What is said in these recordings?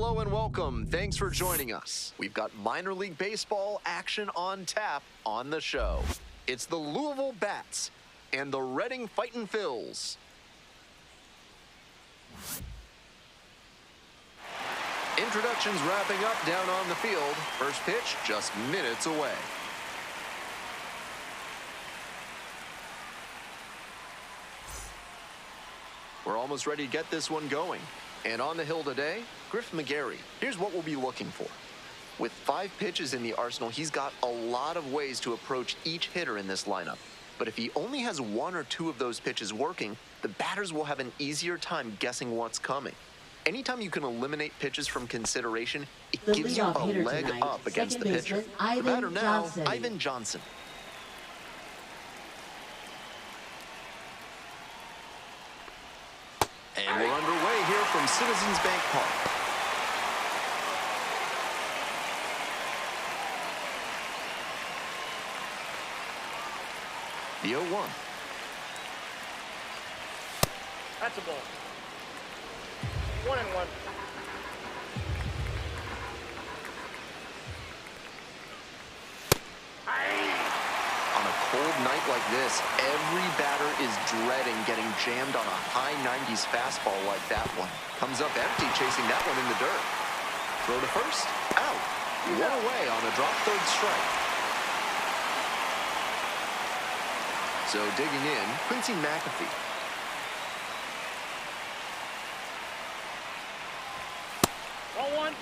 Hello and welcome. Thanks for joining us. We've got minor league baseball action on tap on the show. It's the Louisville Bats and the Reading Fightin' Phils. Introductions wrapping up down on the field. First pitch just minutes away. We're almost ready to get this one going. And on the hill today, Griff McGarry. Here's what we'll be looking for. With 5 pitches in the arsenal, he's got a lot of ways to approach each hitter in this lineup. But if he only has 1 or 2 of those pitches working, the batters will have an easier time guessing what's coming. Anytime you can eliminate pitches from consideration, it gives you a leg up against the pitcher. The batter now, Ivan Johnson. And we're underway here from Citizens Bank Park. The 0-1. That's a ball. 1-1. On a cold night like this, every batter is dreading getting jammed on a high 90s fastball like that one. Comes up empty, chasing that one in the dirt. Throw to first, out. 1 away on a drop third strike. So digging in, Quincy McAfee. Ball 1.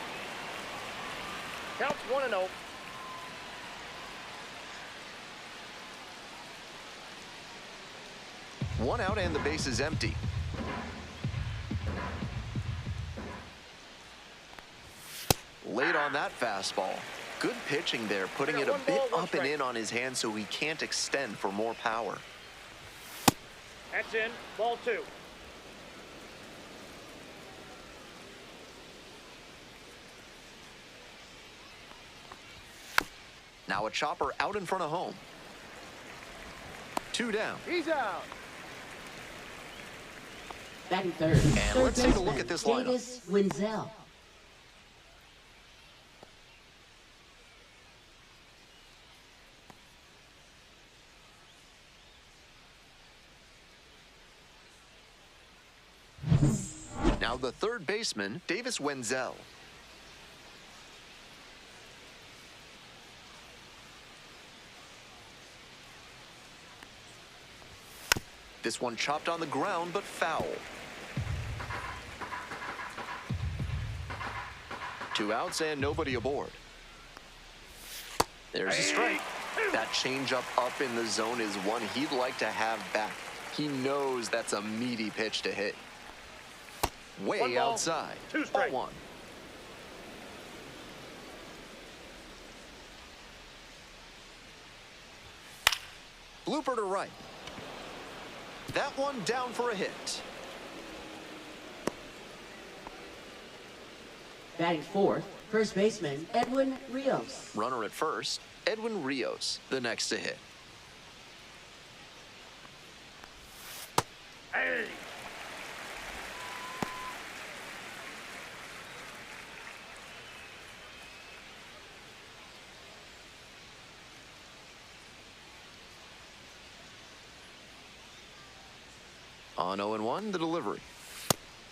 Counts 1-0. One out and the base is empty. Late on that fastball. Good pitching there, putting it a bit up and in on his hand so he can't extend for more power. That's in. Ball 2. Now a chopper out in front of home. 2 down. He's out. Batting third. And let's take a look at this lineup. Davis Winzel. Now the third baseman, Davis Wenzel. This one chopped on the ground, but foul. 2 outs and nobody aboard. There's a strike. That changeup up in the zone is one he'd like to have back. He knows that's a meaty pitch to hit. Way outside. 2 strikes. Ball 1. Blooper to right. That one down for a hit. Batting fourth, first baseman Edwin Rios. Runner at first, Edwin Rios, the next to hit. Hey. On 0-1, the delivery.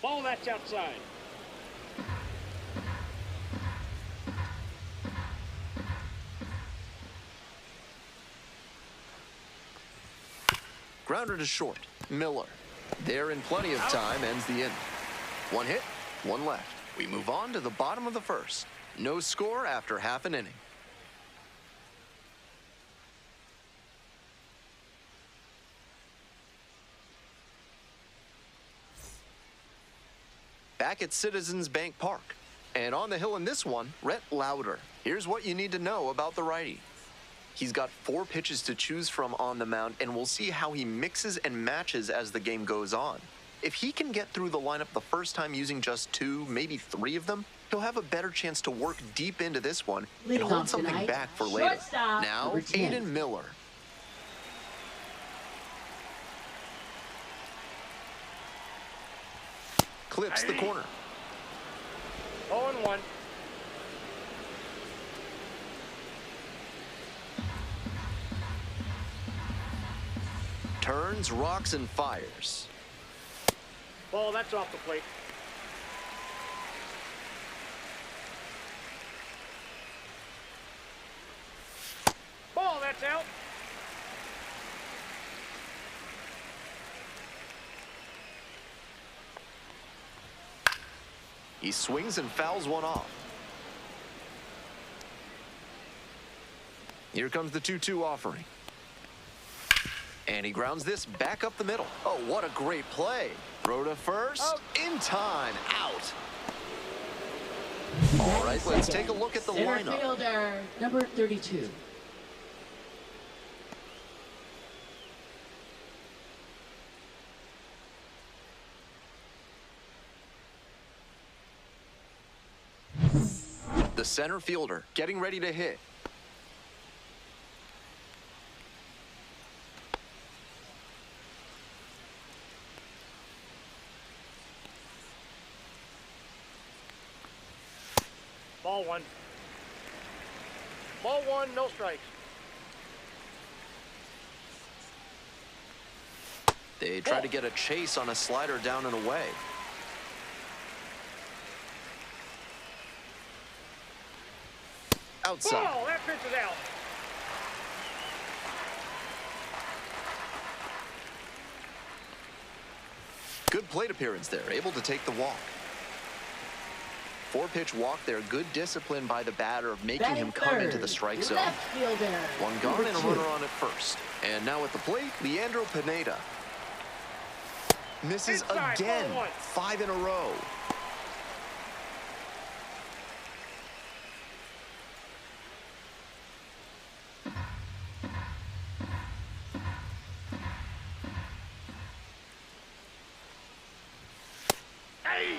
Ball that's outside. Grounder to short, Miller. There in plenty of time, ends the inning. 1 hit, 1 left. We move on to the bottom of the first. No score after half an inning. Back at Citizens Bank Park. And on the hill in this one, Rhett Lauder. Here's what you need to know about the righty. He's got 4 pitches to choose from on the mound, and we'll see how he mixes and matches as the game goes on. If he can get through the lineup the first time using just 2, maybe 3 of them, he'll have a better chance to work deep into this one and hold something back for later. Shortstop, Now, number 10. Aiden Miller. Clips the corner. 0-1. Turns, rocks, and fires. Ball, that's off the plate. Ball, that's out. He swings and fouls one off. Here comes the 2-2 offering. And he grounds this back up the middle. Oh, what a great play. Throw to first. Out. In time. Out. All right, let's take a look at the Center lineup. fielder, number 32. The center fielder getting ready to hit. Ball 1. Ball 1, no strikes. They try to get a chase on a slider down and away. Outside. Ball, that pitch is out. Good plate appearance there, able to take the walk. 4-pitch walk there, good discipline by the batter of making him come into the strike zone. Left fielder, One gone number and a 2. runner on at first. And now at the plate, Leandro Pineda. Misses Inside, again, ball 1. 5 in a row. Hey!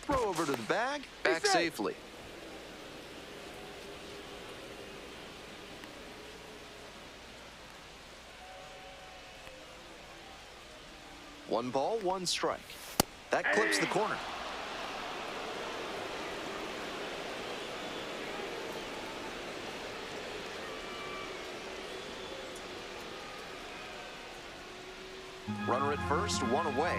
Throw over to the bag, back Reset. safely. One ball, one strike. That clips the corner. Runner at first, one away.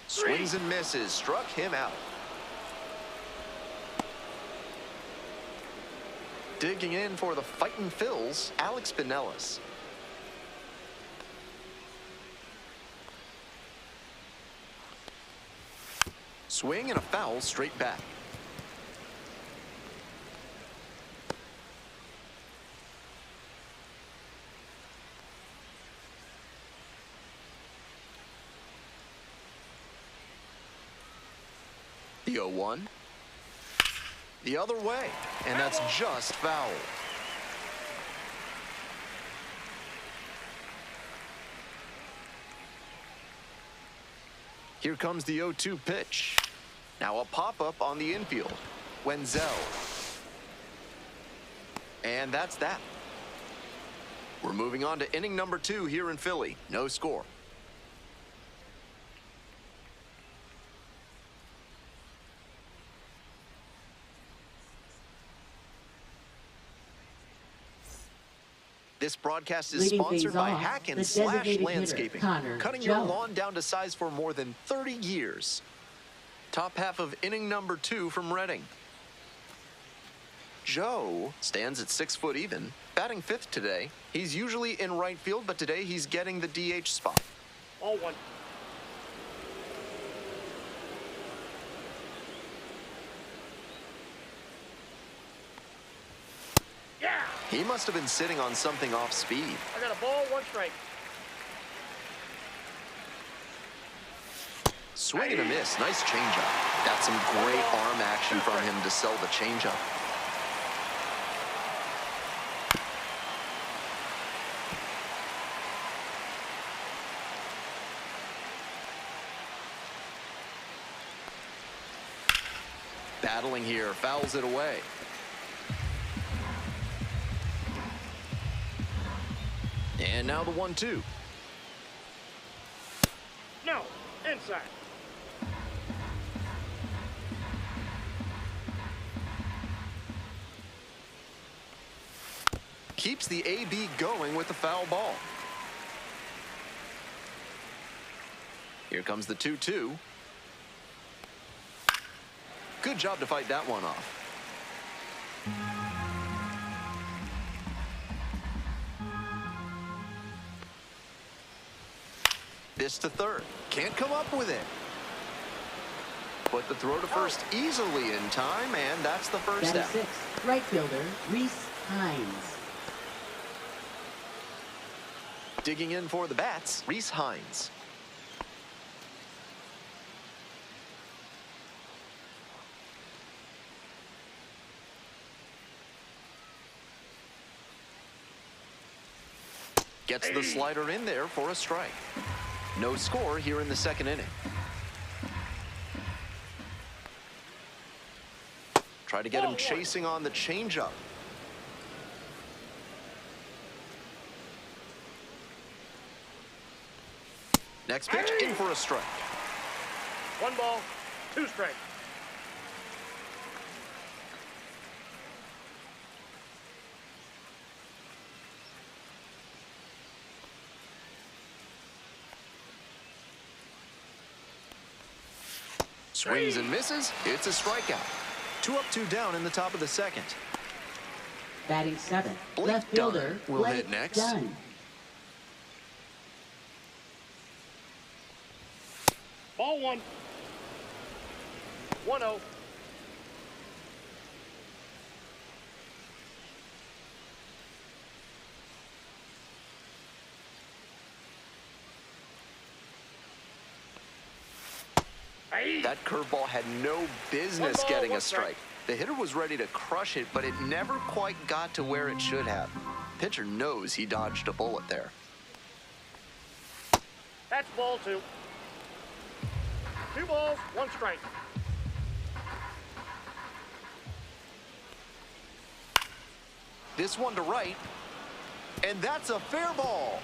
Swings and misses, struck him out. Digging in for the Fightin' Phils, Alex Pinellas. Swing and a foul straight back. The 0-1. The other way, and that's just foul. Here comes the 0-2 pitch. Now a pop-up on the infield. Wenzel. And that's that. We're moving on to inning number 2 here in Philly. No score. This broadcast is Leading sponsored things by off, Hack the and Slash designated hitter, Landscaping, Connor cutting your Jones. lawn down to size for more than 30 years. Top half of inning number 2 from Reading. Joe stands at 6 foot even, batting 5th today. He's usually in right field, but today he's getting the DH spot. Ball 1. Yeah! He must have been sitting on something off speed. I got a ball, 1 strike. Swing and a miss, nice changeup. Got some great arm action from him to sell the changeup. Battling here, fouls it away. And now the 1-2. No, inside. Keeps the AB going with the foul ball. Here comes the 2-2. Good job to fight that one off. This to third. Can't come up with it. But the throw to first easily in time, and that's the first Batting out. sixth, right fielder, Reese Hines. Digging in for the bats, Reese Hines. Gets the slider in there for a strike. No score here in the second inning. Try to get him chasing on the changeup. Next pitch, in for a strike. 1 ball, 2 strikes. Swings and misses. It's a strikeout. 2 up, 2 down in the top of the second. Batting seventh, Blake left fielder, Dunn will Blake hit next. Dunn. Ball 1. 1-0. That curveball had no business getting a strike. The hitter was ready to crush it, but it never quite got to where it should have. Pitcher knows he dodged a bullet there. That's ball 2. 2 balls, 1 strike. This one to right, and that's a fair ball.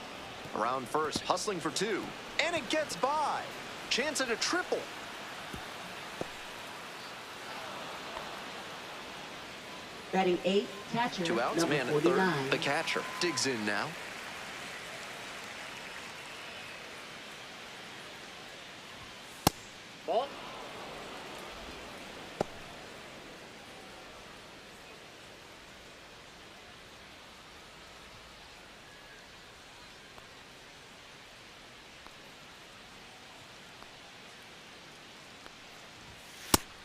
Around first, hustling for 2, and it gets by. Chance at a triple. Batting eighth, catcher, 2 outs, number man at 49. third. The catcher digs in now. Ball.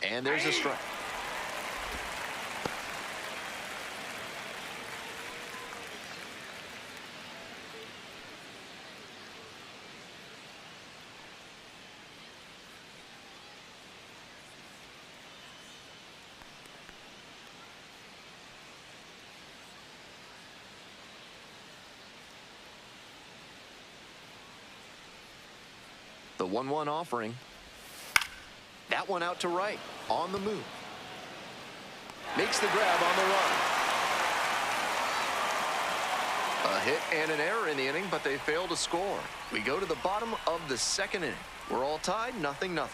And there's a strike. The 1-1 offering. That one out to right, on the move. Makes the grab on the run. A hit and an error in the inning, but they fail to score. We go to the bottom of the second inning. We're all tied, 0-0.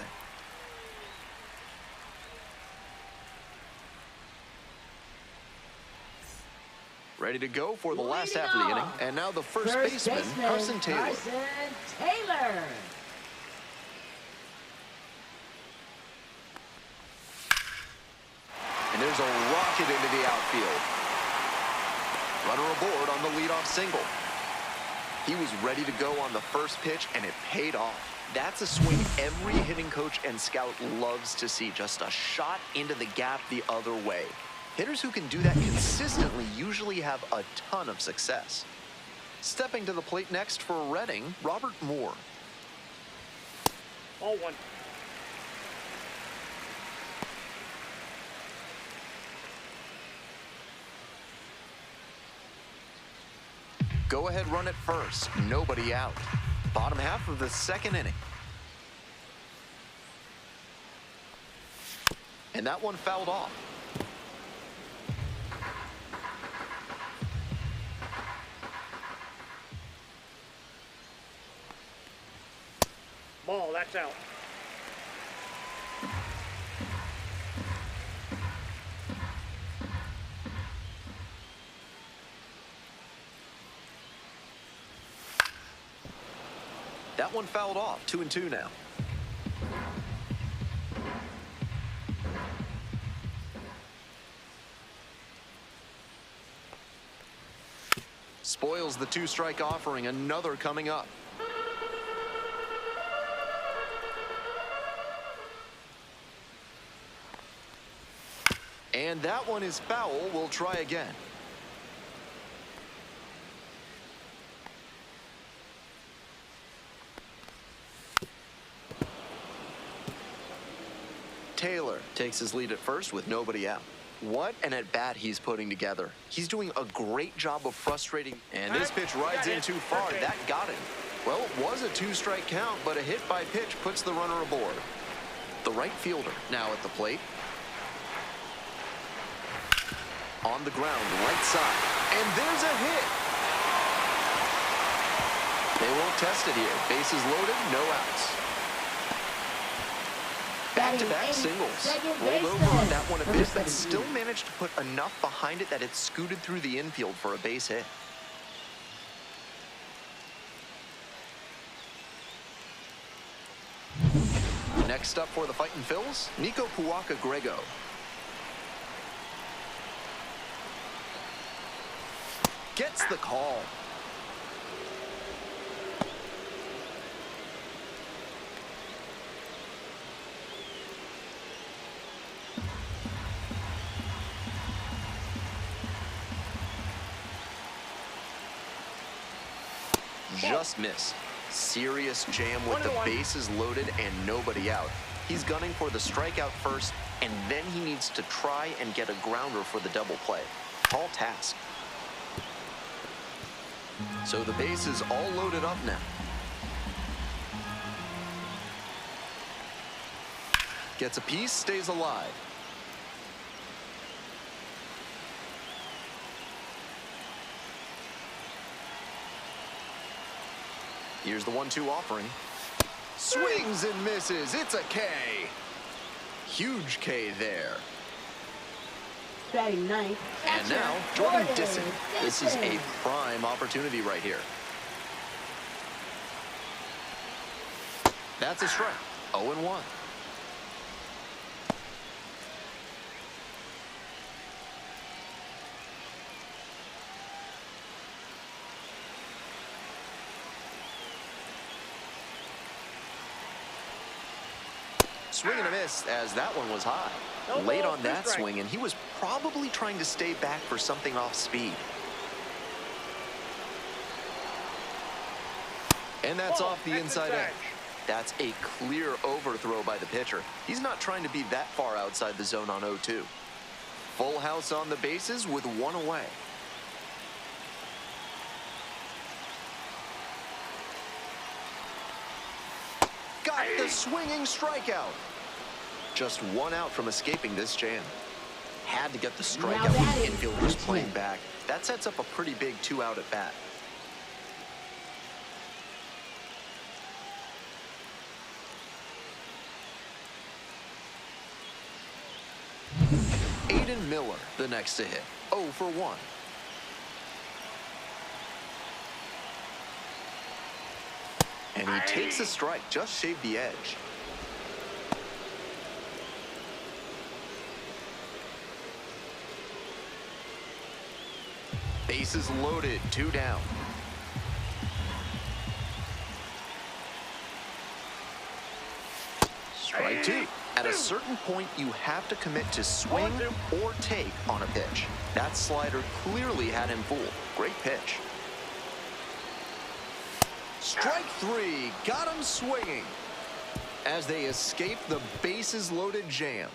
Ready to go for the last half of the inning. And now the first baseman, Carson Taylor. Carson Taylor. And there's a rocket into the outfield. Runner aboard on the leadoff single. He was ready to go on the first pitch, and it paid off. That's a swing every hitting coach and scout loves to see. Just a shot into the gap the other way. Hitters who can do that consistently usually have a ton of success. Stepping to the plate next for Reading, Robert Moore. Ball 1. Go ahead, run at first. Nobody out. Bottom half of the second inning. And that one fouled off. Ball, that's out. That one fouled off. 2-2 now. Spoils the two-strike offering. Another coming up. And that one is foul. We'll try again. Taylor takes his lead at first with nobody out. What an at-bat he's putting together. He's doing a great job of frustrating. And this pitch rides in too far. That got him. Well, it was a two-strike count, but a hit by pitch puts the runner aboard. The right fielder now at the plate. On the ground, right side. And there's a hit. They won't test it here. Bases loaded, no outs. Back-to-back singles. Rolled over on that one a bit, but still managed to put enough behind it that it scooted through the infield for a base hit. Next up for the Fightin' Phils, Nico Puaka-Grego. Gets the call. Just missed. Serious jam with the bases loaded and nobody out. He's gunning for the strikeout first, and then he needs to try and get a grounder for the double play. Tall task. So the base is all loaded up now. Gets a piece, stays alive. Here's the 1-2 offering. Swings and misses. It's a K. Huge K there. Batting ninth. And now, Jordan Disson. This is a prime opportunity right here. That's a strike. 0-1. Swing and a miss, as that one was high. Late on that swing, and he was probably trying to stay back for something off speed. And that's off the inside edge. That's a clear overthrow by the pitcher. He's not trying to be that far outside the zone on 0-2. Full house on the bases with one away. Got the swinging strikeout. Just one out from escaping this jam. Had to get the strikeout with the infielders playing back. That sets up a pretty big 2-out at bat. Aiden Miller, the next to hit. 0 for 1. And he takes a strike, just shaved the edge. Bases loaded, 2 down. Strike 2. At a certain point, you have to commit to swing or take on a pitch. That slider clearly had him fooled. Great pitch. Strike 3, got him swinging. As they escape the bases loaded jam.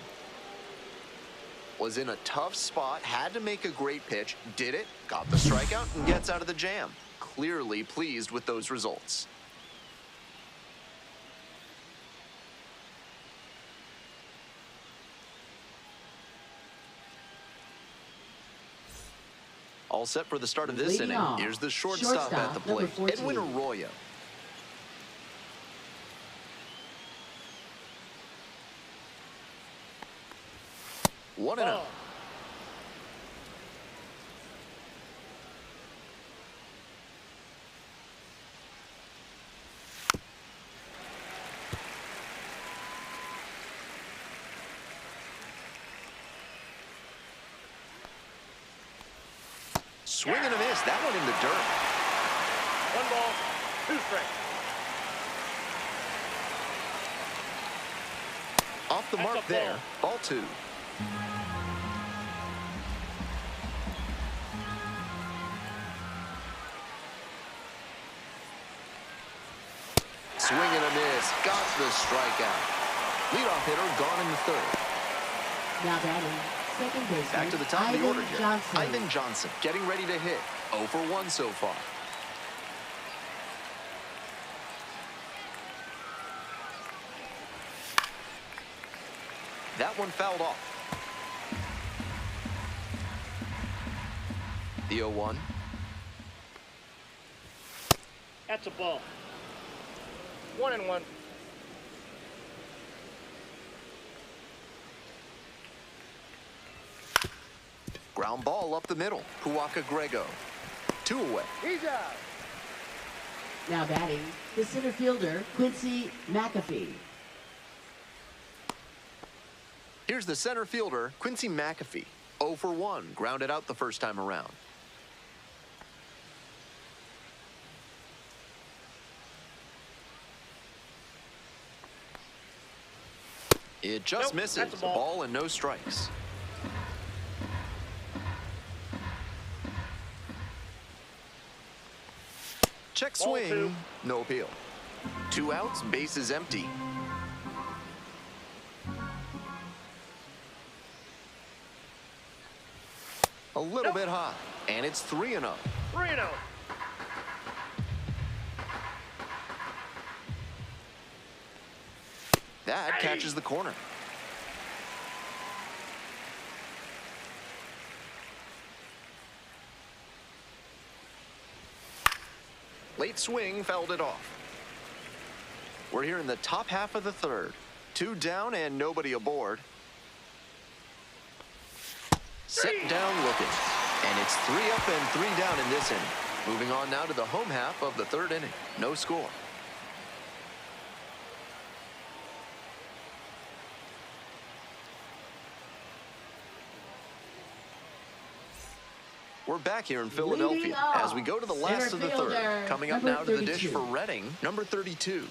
Was in a tough spot, had to make a great pitch, did it, got the strikeout, and gets out of the jam. Clearly pleased with those results. All set for the start of this Leading inning. off, Here's the shortstop at the number plate, 14. Edwin Arroyo. One and out. Swing and a miss. That one in the dirt. 1 ball, 2 strikes. Off the mark there. Ball 2. Swing and a miss. Got the strikeout. Leadoff hitter gone in the 3rd. Now batting, second baseman. Back to the top of the order here. Johnson. Ivan Johnson getting ready to hit. 0 for 1 so far. That one fouled off. The 0-1. That's a ball. 1-1. Ground ball up the middle. Puaka Grego. 2 away. He's out. Now batting, the center fielder, Quincy McAfee. Here's the center fielder, Quincy McAfee. 0 for 1. Grounded out the first time around. It just Nope, misses. that's a A ball. ball and no strikes. Check Ball swing. 2. No appeal. 2 outs, bases empty. A little bit hot, and it's 3-0. 3-0. That catches the corner. Late swing fouled it off. We're here in the top half of the 3rd. 2 down and nobody aboard. Set down looking. And it's 3 up and 3 down in this inning. Moving on now to the home half of the 3rd inning. No score. We're back here in Philadelphia as we go to the last of the 3rd. Coming up now to the dish for Reading, number 32.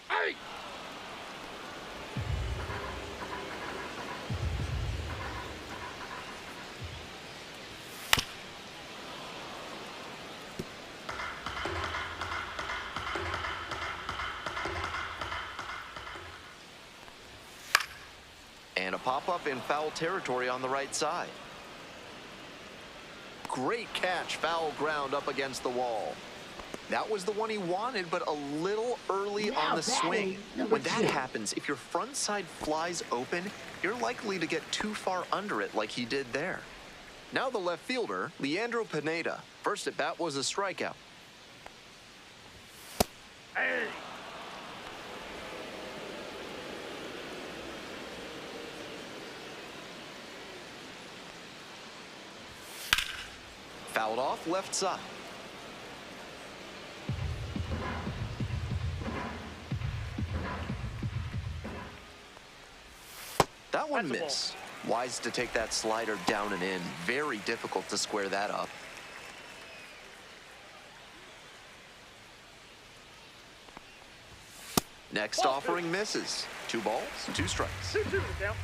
Hey! And a pop-up in foul territory on the right side. Great catch, foul ground up against the wall. That was the one he wanted, but a little early on the swing. When that happens, if your front side flies open, you're likely to get too far under it like he did there. Now the left fielder, Leandro Pineda. First at bat was a strikeout. Hey! Fouled off left side. That one That's a missed. Wise to take that slider down and in. Very difficult to square that up. Next Ball offering misses. 2 balls, 2 strikes. 2-2 is down.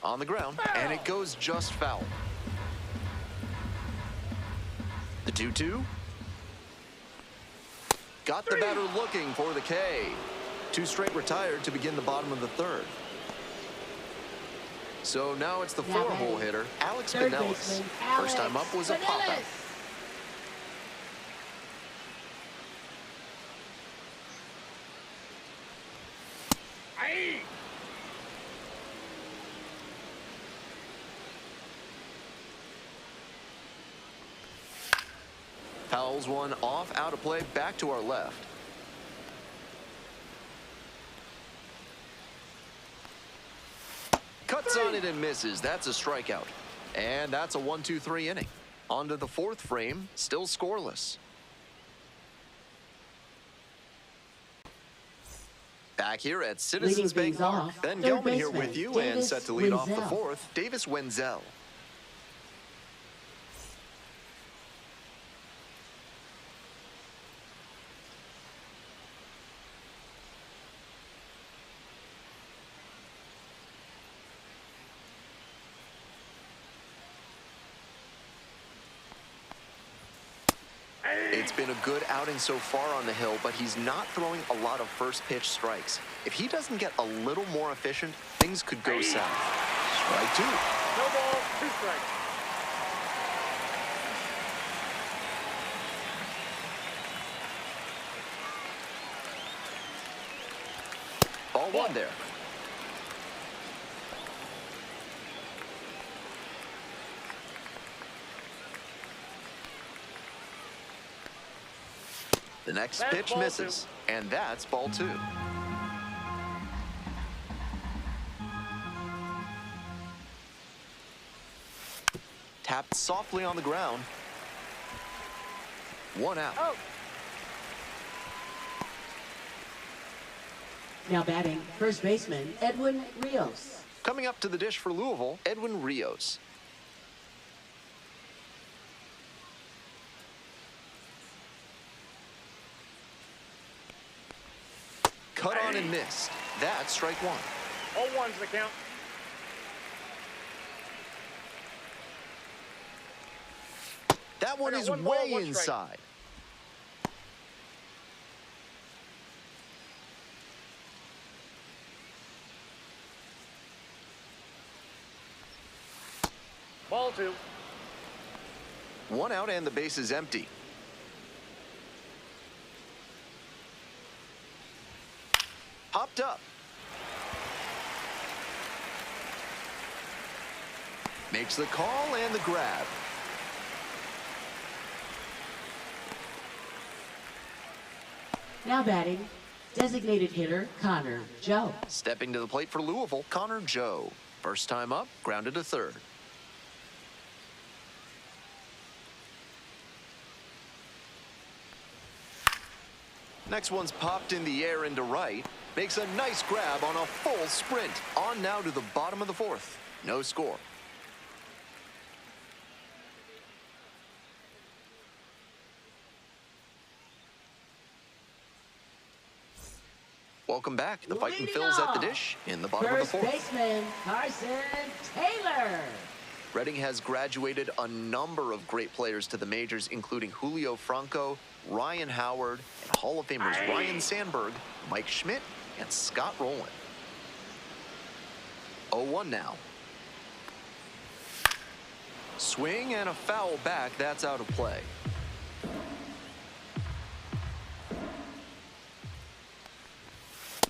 On the ground, and it goes just foul. The 2-2. Got the batter looking for the K. 2 straight retired to begin the bottom of the 3rd. So now it's the 4-hole hitter, Alex Third Pinellas. baseman, First time up was a pop-out. Aye. Fouls one off, out of play, back to our left. Cuts on it and misses. That's a strikeout. And that's a 1-2-3 inning. On to the fourth frame, still scoreless. Back here at Citizens Bank Park. Ben Gelman here with you and set to lead off the fourth, Davis Wenzel. It's been a good outing so far on the hill, but he's not throwing a lot of first pitch strikes. If he doesn't get a little more efficient, things could go south. Strike two. No ball, 2 strikes. Ball one there. The next pitch misses, and that's ball two. Tapped softly on the ground. One out. Oh. Now batting, first baseman Edwin Rios. Coming up to the dish for Louisville, Edwin Rios. Cut on and missed. That's strike one. 0-1's the count. That one is way inside. Ball 2. One out and the base is empty. Popped up. Makes the call and the grab. Now batting, designated hitter Connor Joe. Stepping to the plate for Louisville, Connor Joe. First time up, grounded to third. Next one's popped in the air into right. Makes a nice grab on a full sprint. On now to the bottom of the fourth. No score. Welcome back. The Fightin' Phils at the dish in the bottom of the fourth. First baseman Carson Taylor. Reading has graduated a number of great players to the majors, including Julio Franco, Ryan Howard, and Hall of Famers Ryan Sandberg, Mike Schmidt, and Scott Rowland. 0-1 now. Swing and a foul back. That's out of play.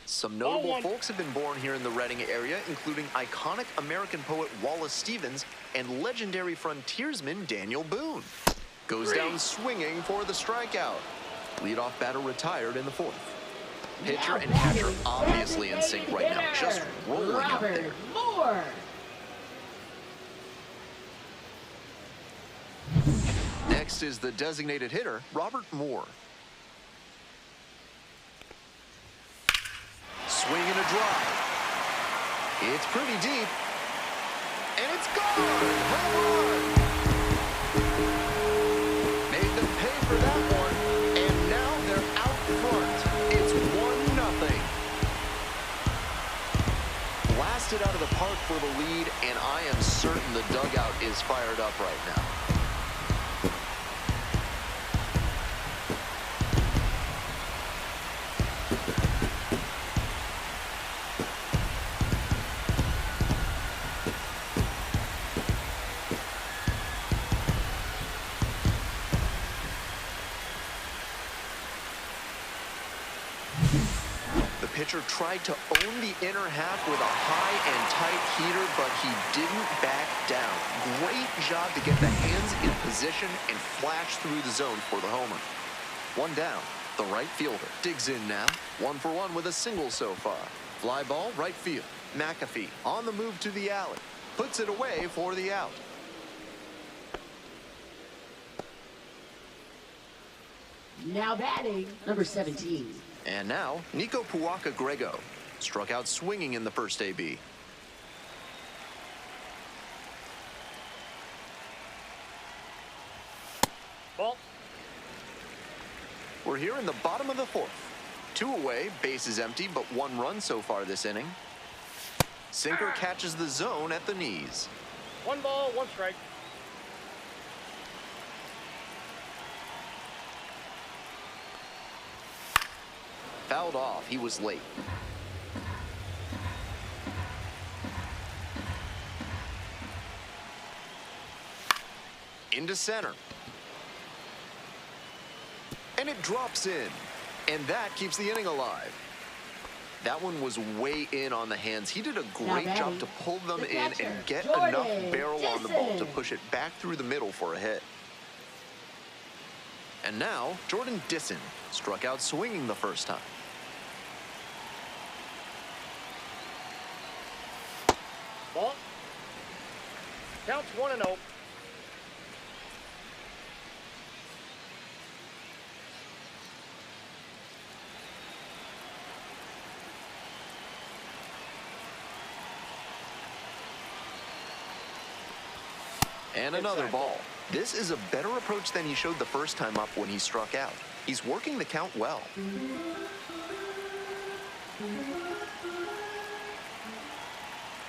Some notable folks have been born here in the Reading area, including iconic American poet Wallace Stevens and legendary frontiersman Daniel Boone. Goes down swinging for the strikeout. Leadoff batter retired in the fourth. Pitcher and catcher obviously in sync right now, just rolling out there. Moore. Next is the designated hitter, Robert Moore. Swing and a drive. It's pretty deep. And it's gone! Home run! Made them pay for that one. And now they're out front. It's 1-0. Blasted out of the park for the lead, and I am certain the dugout is fired up right now. pitcher tried to own the inner half with a high and tight heater, but he didn't back down. Great job to get the hands in position and flash through the zone for the homer. One down. The right fielder digs in now. 1 for 1 with a single so far. Fly ball, right field. McAfee on the move to the alley. Puts it away for the out. Now batting, number 17. And now, Nico Puaka-Grego. Struck out swinging in the first AB. Ball. We're here in the bottom of the fourth. 2 away, base is empty, but 1 run so far this inning. Sinker catches the zone at the knees. 1 ball, 1 strike. Fouled off, he was late. Into center. And it drops in. And that keeps the inning alive. That one was way in on the hands. He did a great job to pull them in and get enough barrel on the ball to push it back through the middle for a hit. And now, Jordan Disson struck out swinging the first time. Ball. Counts 1-0. And another ball. This is a better approach than he showed the first time up when he struck out. He's working the count well.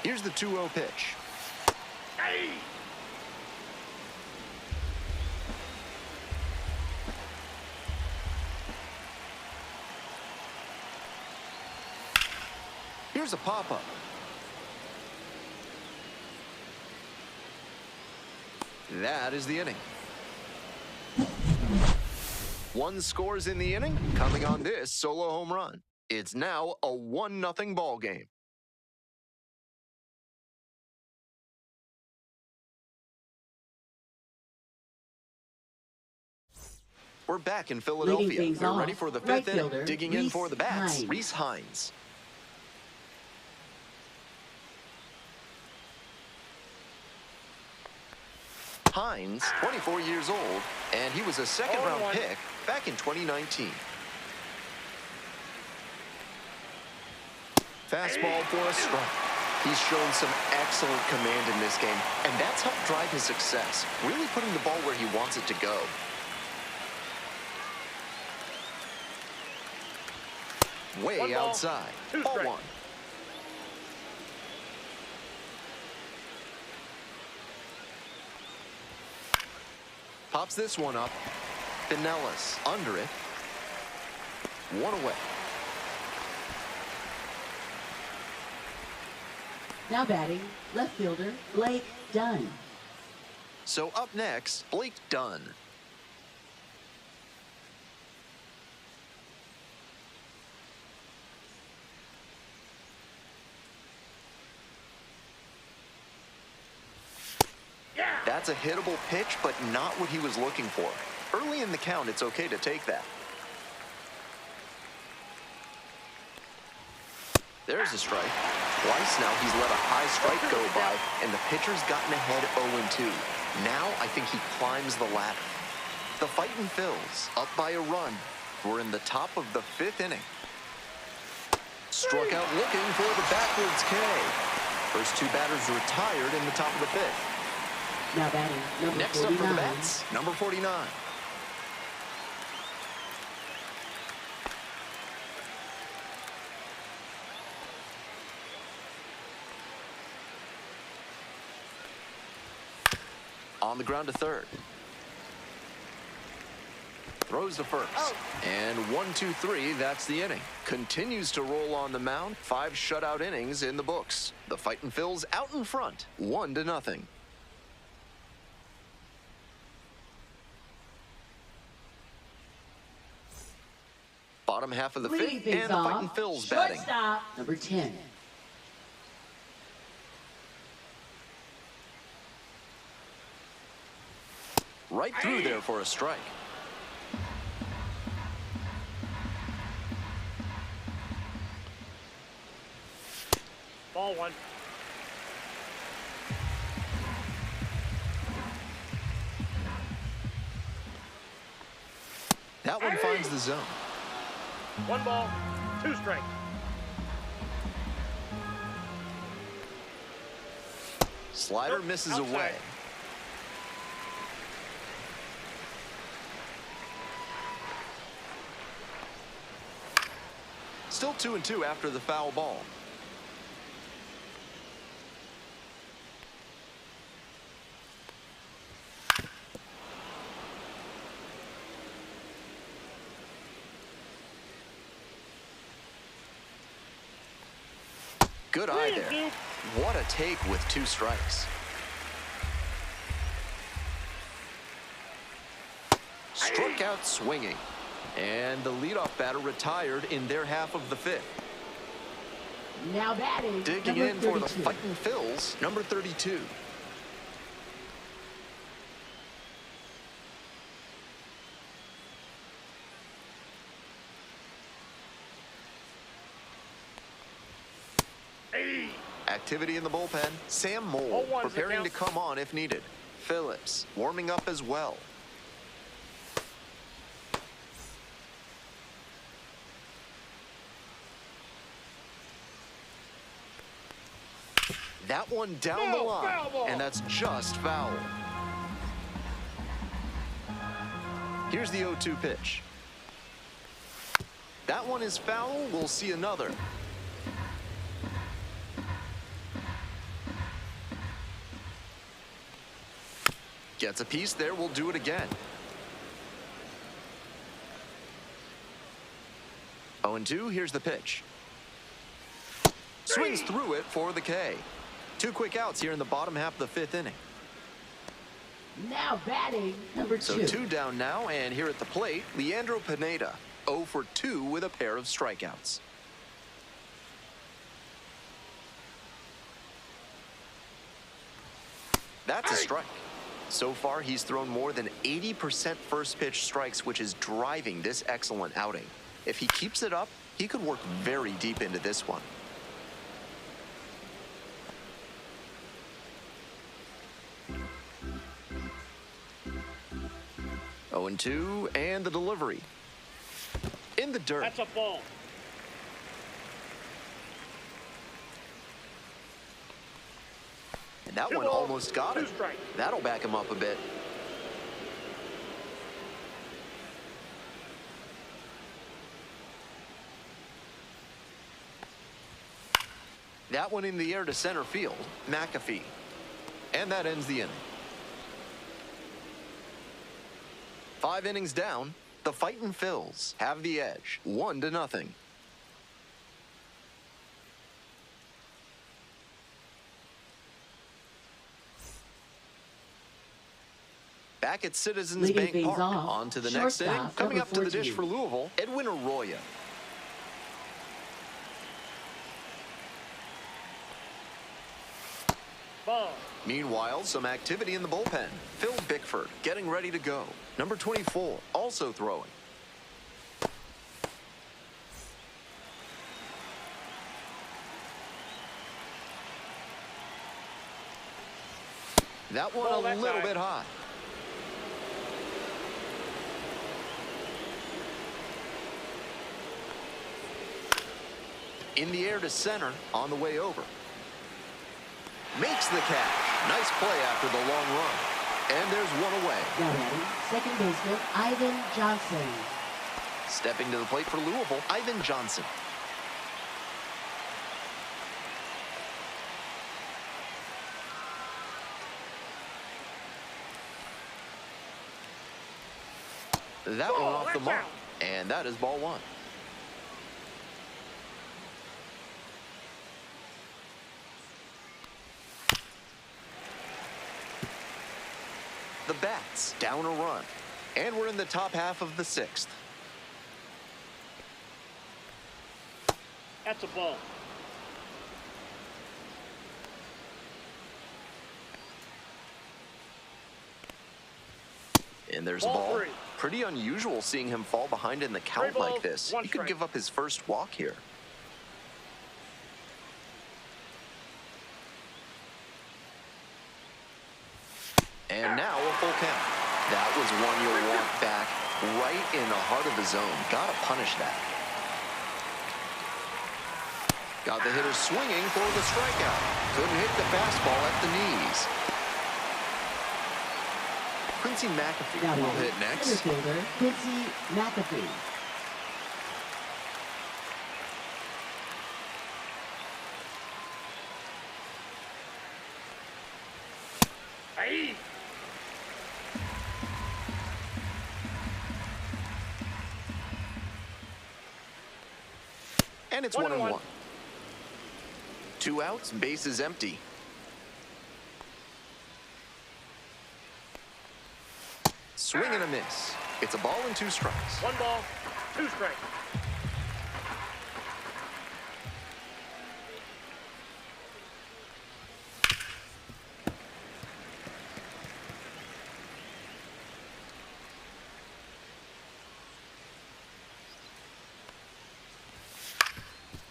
Here's the 2-0 pitch. Hey! Here's a pop-up. That is the inning. 1 scores in the inning, coming on this solo home run. It's now a 1-0 ball game. We're back in Philadelphia. We're ready for the 5th inning. Digging in for the bats, Rhys Hines. Hines, 24 years old, and he was a second-round pick back in 2019. Fastball for a strike. He's shown some excellent command in this game, and that's helped drive his success, really putting the ball where he wants it to go. Way outside. Ball 1. Pops this one up. Pinellas under it. 1 away. Now batting, left fielder, Blake Dunn. So up next, Blake Dunn. That's a hittable pitch, but not what he was looking for. Early in the count, it's okay to take that. There's a strike. Twice now he's let a high strike go by, and the pitcher's gotten ahead 0-2. Now I think he climbs the ladder. The Fightin' Phils up by a run. We're in the top of the 5th inning. Struck out looking for the backwards K. First 2 batters retired in the top of the 5th. Now batting, number Next 49. up for the bats, number 49. On the ground to third. Throws to first. And 1-2-3, that's the inning. Continues to roll on the mound. 5 shutout innings in the books. The Fightin' Phils out in front, 1-0. Bottom half of the Leading fifth, things and the off, Fightin' Phils batting. shortstop, number 10. Right through there for a strike. Ball one. That one finds the zone. 1 ball, 2 strikes. Slider Nope, misses outside. away. Still 2-2 after the foul ball. Good eye there. What a take with 2 strikes. Struck out swinging. And the leadoff batter retired in their half of the fifth. Now batting, Digging number in for the 32. Fightin' Phils, number 32. Hey. Activity in the bullpen. Sam Mole 0-1's the preparing to count. come on if needed. Phillips warming up as well. That one down the No, line, foul ball. and that's just foul. Here's the 0-2 pitch. That one is foul. We'll see another. Gets a piece there. We'll do it again. 0-2. Here's the pitch. Swings through it for the K. 2 quick outs here in the bottom half of the fifth inning. Now batting, number 2. So 2 down now, and here at the plate, Leandro Pineda, 0 for 2 with a pair of strikeouts. That's a strike. So far, he's thrown more than 80% first pitch strikes, which is driving this excellent outing. If he keeps it up, he could work very deep into this one. 0-2, and the delivery. In the dirt. That's a ball. And that 2 one balls, almost got 2 him. strikes. That'll back him up a bit. That one in the air to center field. McAfee. And that ends the inning. 5 innings down, the Fightin' Phils have the edge, 1-0. Back at Citizens Leading Bank things Park, off, on to the next inning. shortstop, Coming number up to the dish 14. for Louisville, Edwin Arroyo. Ball. Meanwhile, some activity in the bullpen. Phil Bickford getting ready to go. Number 24, also throwing. That one Ball a that little side. bit high. In the air to center, on the way over. Makes the catch. Nice play after the long run. And there's one away. Now batting, second baseman, Ivan Johnson. Stepping to the plate for Louisville, Ivan Johnson. That one off the mark. And that is ball 1. The Bats down a run. And we're in the top half of the 6th. That's a ball. And there's a Ball ball. three. Pretty unusual seeing him fall behind in the count Three like balls, this. one He could strike. give up his first walk here. And now a full count. That was one you'll want back right in the heart of the zone. Gotta punish that. Got the hitter swinging for the strikeout. Couldn't hit the fastball at the knees. Quincy McAfee Now will hit next. center fielder Quincy McAfee. Hey! And it's 1-1. 2 outs, bases empty. Swing and a miss. It's a ball and 2 strikes. 1 ball, 2 strikes.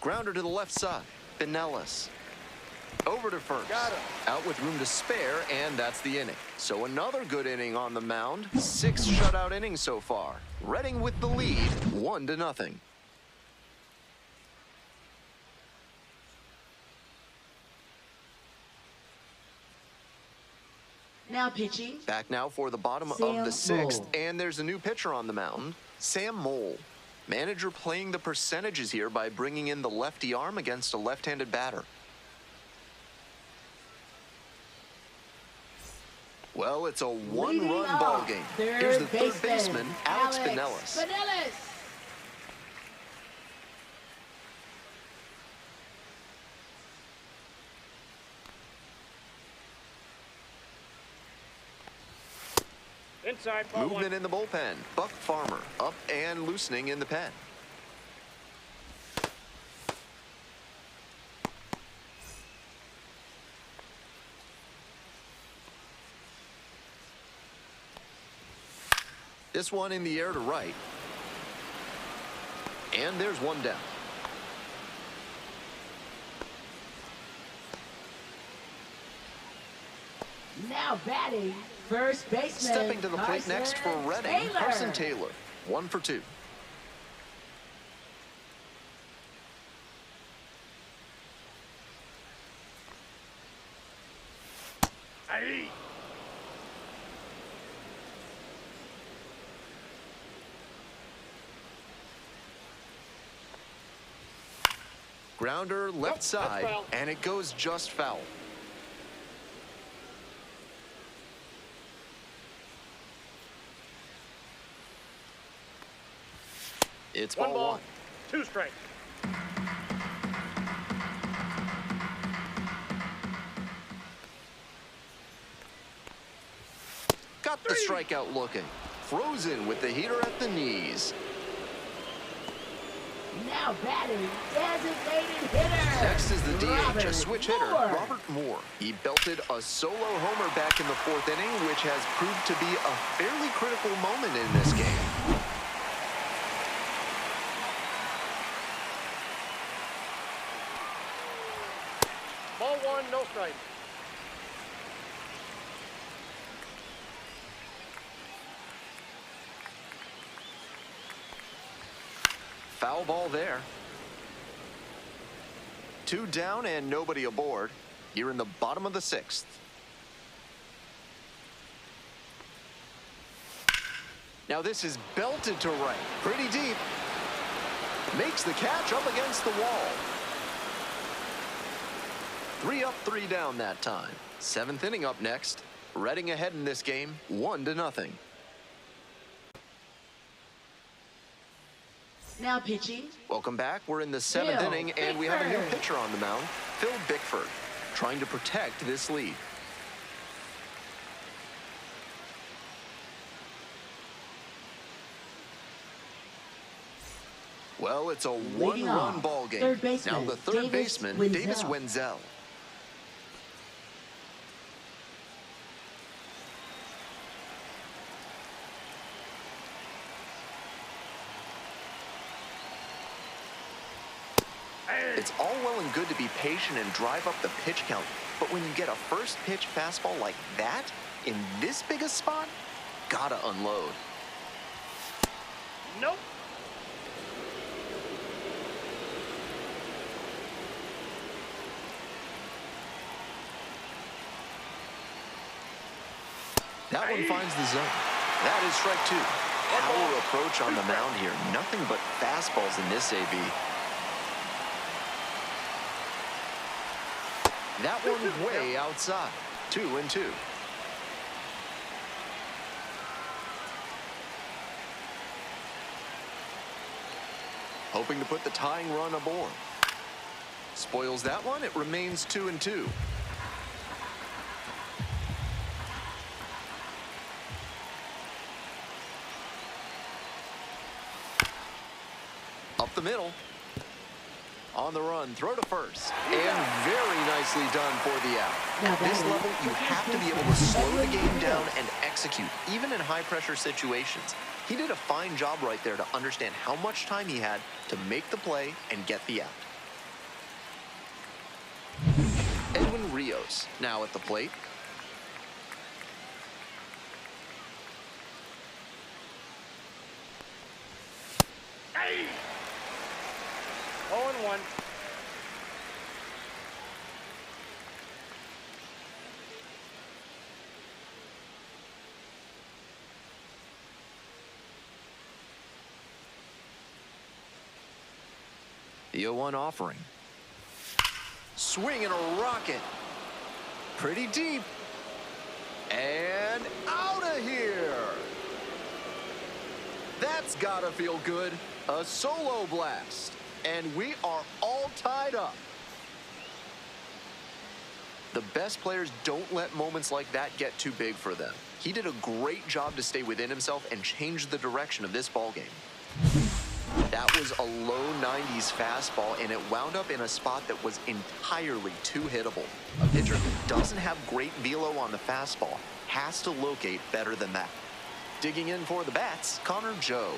Grounder to the left side. Pinellas. Over to first. Got him. Out with room to spare, and that's the inning. So another good inning on the mound. 6 shutout innings so far. Reading with the lead, 1-0. Now pitching. Back now for the bottom of the Sam 6th, Mole. and there's a new pitcher on the mound, Sam Mole. Manager playing the percentages here by bringing in the lefty arm against a left-handed batter. Well, it's a Leading one-run off, ball game. Here's the third baseman, baseman, Alex Pinellas. Inside, ball Movement 1. in the bullpen. Buck Farmer up and loosening in the pen. This one in the air to right. And there's one down. Now batting, first baseman. Stepping to the plate next for Reading, Carson Taylor. 1 for 2. Hey! Grounder left Nope, that's side, foul. and it goes just foul. It's 1 ball ball, 1. 2 strikes. Got the strikeout looking. Frozen with the heater at the knees. Now batting, designated hitter. Next is the DH, Robert a switch hitter, Moore. Robert Moore. He belted a solo homer back in the 4th inning, which has proved to be a fairly critical moment in this game. Ball 1, no strike. Foul ball there. 2 down and nobody aboard. Here in the bottom of the 6th. Now this is belted to right. Pretty deep. Makes the catch up against the wall. 3 up, 3 down that time. 7th inning up next. Reading ahead in this game, 1-0. Now pitching, Welcome back. We're in the 7th Phil inning, and we have a new Bickford. pitcher on the mound, Phil Bickford, trying to protect this lead. Well, it's a Leading one-run off, ball game. third baseman, Now the third Davis baseman, Wenzel. Davis Wenzel. It's all well and good to be patient and drive up the pitch count, but when you get a first pitch fastball like that, in this big a spot, gotta unload. Nope. That one finds the zone. That is strike two. Power approach on the mound here. Nothing but fastballs in this AB. That one way outside. 2-2. Hoping to put the tying run aboard. Spoils that one. It remains 2-2. Up the middle. On the run, throw to first. And very nicely done for the out. At this level, you have to be able to slow the game down and execute, even in high-pressure situations. He did a fine job right there to understand how much time he had to make the play and get the out. Edwin Rios now at the plate. Hey! 0-1. The 0-1 offering. Swing and a rocket. Pretty deep. And out of here. That's gotta feel good. A solo blast. And we are all tied up. The best players don't let moments like that get too big for them. He did a great job to stay within himself and change the direction of this ball game. That was a low 90s fastball, and it wound up in a spot that was entirely too hittable. A pitcher who doesn't have great velo on the fastball has to locate better than that. Digging in for the bats, Connor Joe.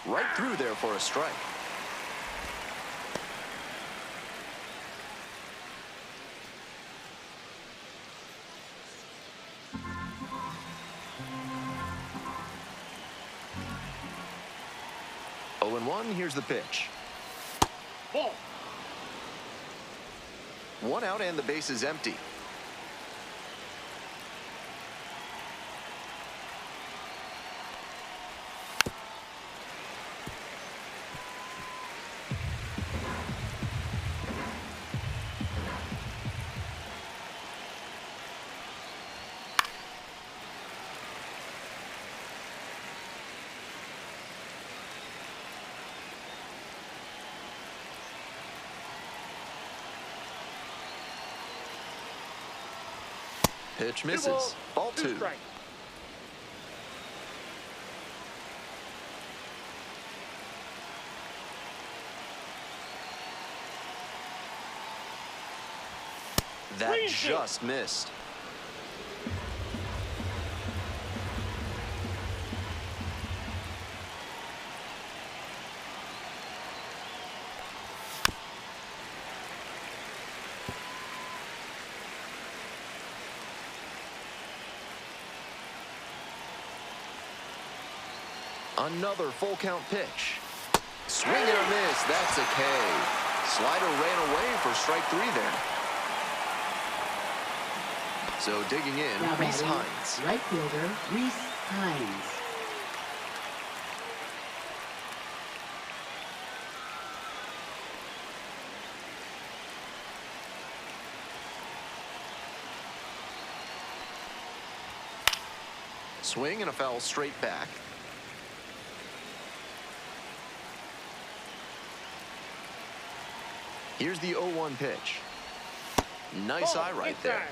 Right through there for a strike. Oh, and 1, here's the pitch. Ball. One out and the base is empty. Pitch misses. Ball 2. Strike. That just missed. Another full count pitch. Swing and a miss. That's a K. Slider ran away for strike 3 there. So digging in, Now Reese batting, Hines. right fielder, Reese Hines. Swing and a foul straight back. Here's the 0-1 pitch. Nice eye right there.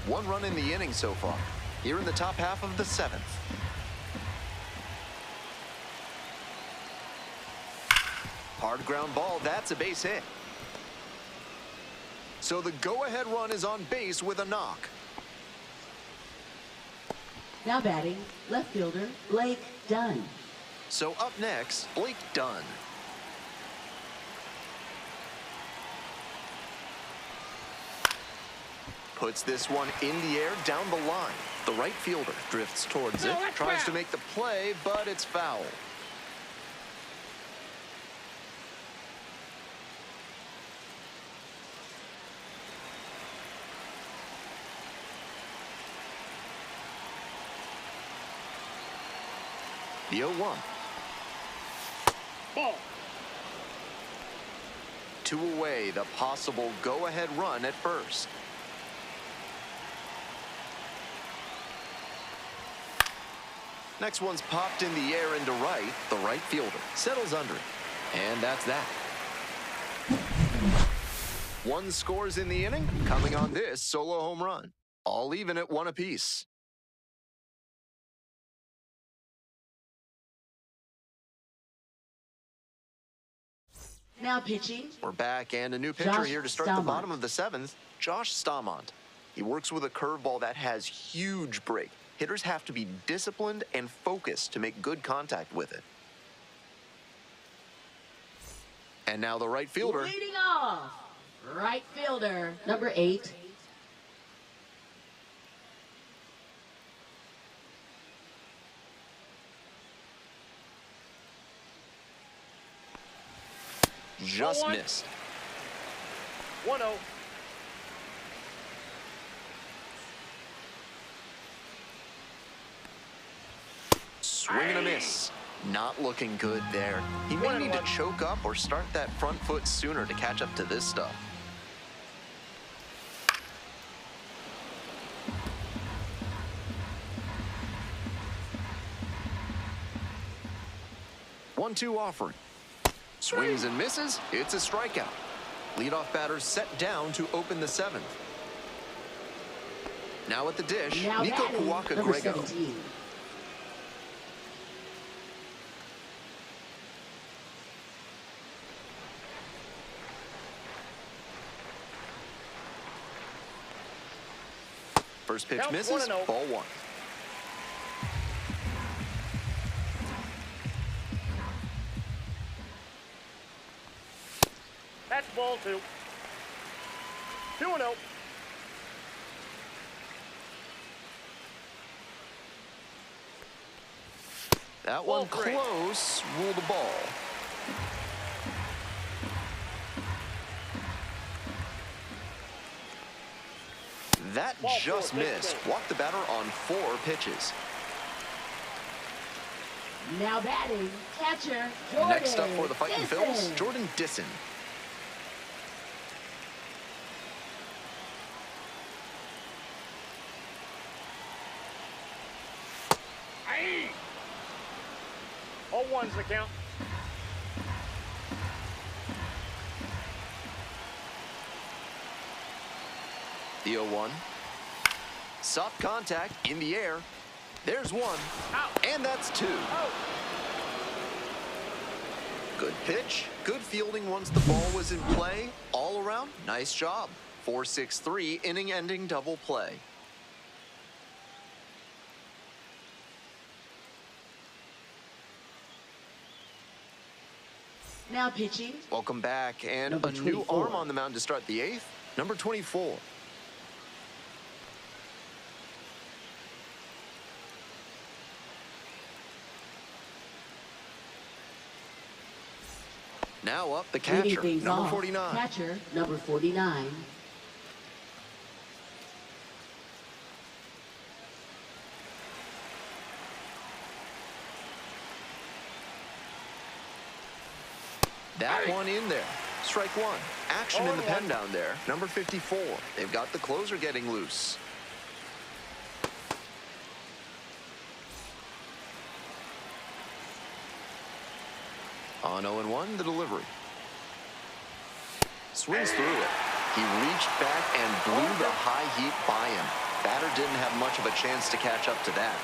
1 run in the inning so far. here in the top half of the 7th. Hard ground ball, that's a base hit. So the go-ahead run is on base with a knock. Now batting, left fielder Blake Dunn. So up next, Blake Dunn. Puts this one in the air down the line. The right fielder drifts towards it, tries to make the play, but it's foul. The 0-1. Ball. 2 away, the possible go-ahead run at first. Next one's popped in the air into right. The right fielder settles under it. And that's that. 1 scores in the inning, coming on this solo home run. All even at 1 apiece. Now pitching. We're back, and a new pitcher Josh here to start the Staumont. bottom of the 7th, Josh Staumont. He works with a curveball that has huge break. Hitters have to be disciplined and focused to make good contact with it. And now the right fielder. Leading off, right fielder number 8. Just 1-1. missed. 1-0. Swing and a miss. Not looking good there. He may need to 1-1. choke up or start that front foot sooner to catch up to this stuff. One-two offering. Swings and misses. It's a strikeout. Leadoff batter set down to open the 7th. Now at the dish, Now Nico batting, number Grego. 17. First pitch Count misses, 1-0. ball 1. That's ball 2. 2-0. That Ball one 3. close, ruled a ball. That Ball 4, just take missed. two. Walked the batter on 4 pitches. Now batting, catcher Jordan. Next up for the Fightin' Phils, Disson. Jordan Disson. Aye. 0-1's the count. The 0-1. Soft contact in the air. There's 1. Out. And that's 2. Out. Good pitch. Good fielding once the ball was in play. All around, nice job. 4-6-3 inning-ending double play. Now pitching. Welcome back, and Number a new 24. arm on the mound to start the 8th. Number 24. Now up the Leading catcher, things number off, 49. Catcher number 49. That one in there. Strike 1. Action in the 0-1. pen down there. Number 54. They've got the closer getting loose. On 0-1, the delivery. Swings through it. He reached back and blew the high heat by him. Batter didn't have much of a chance to catch up to that.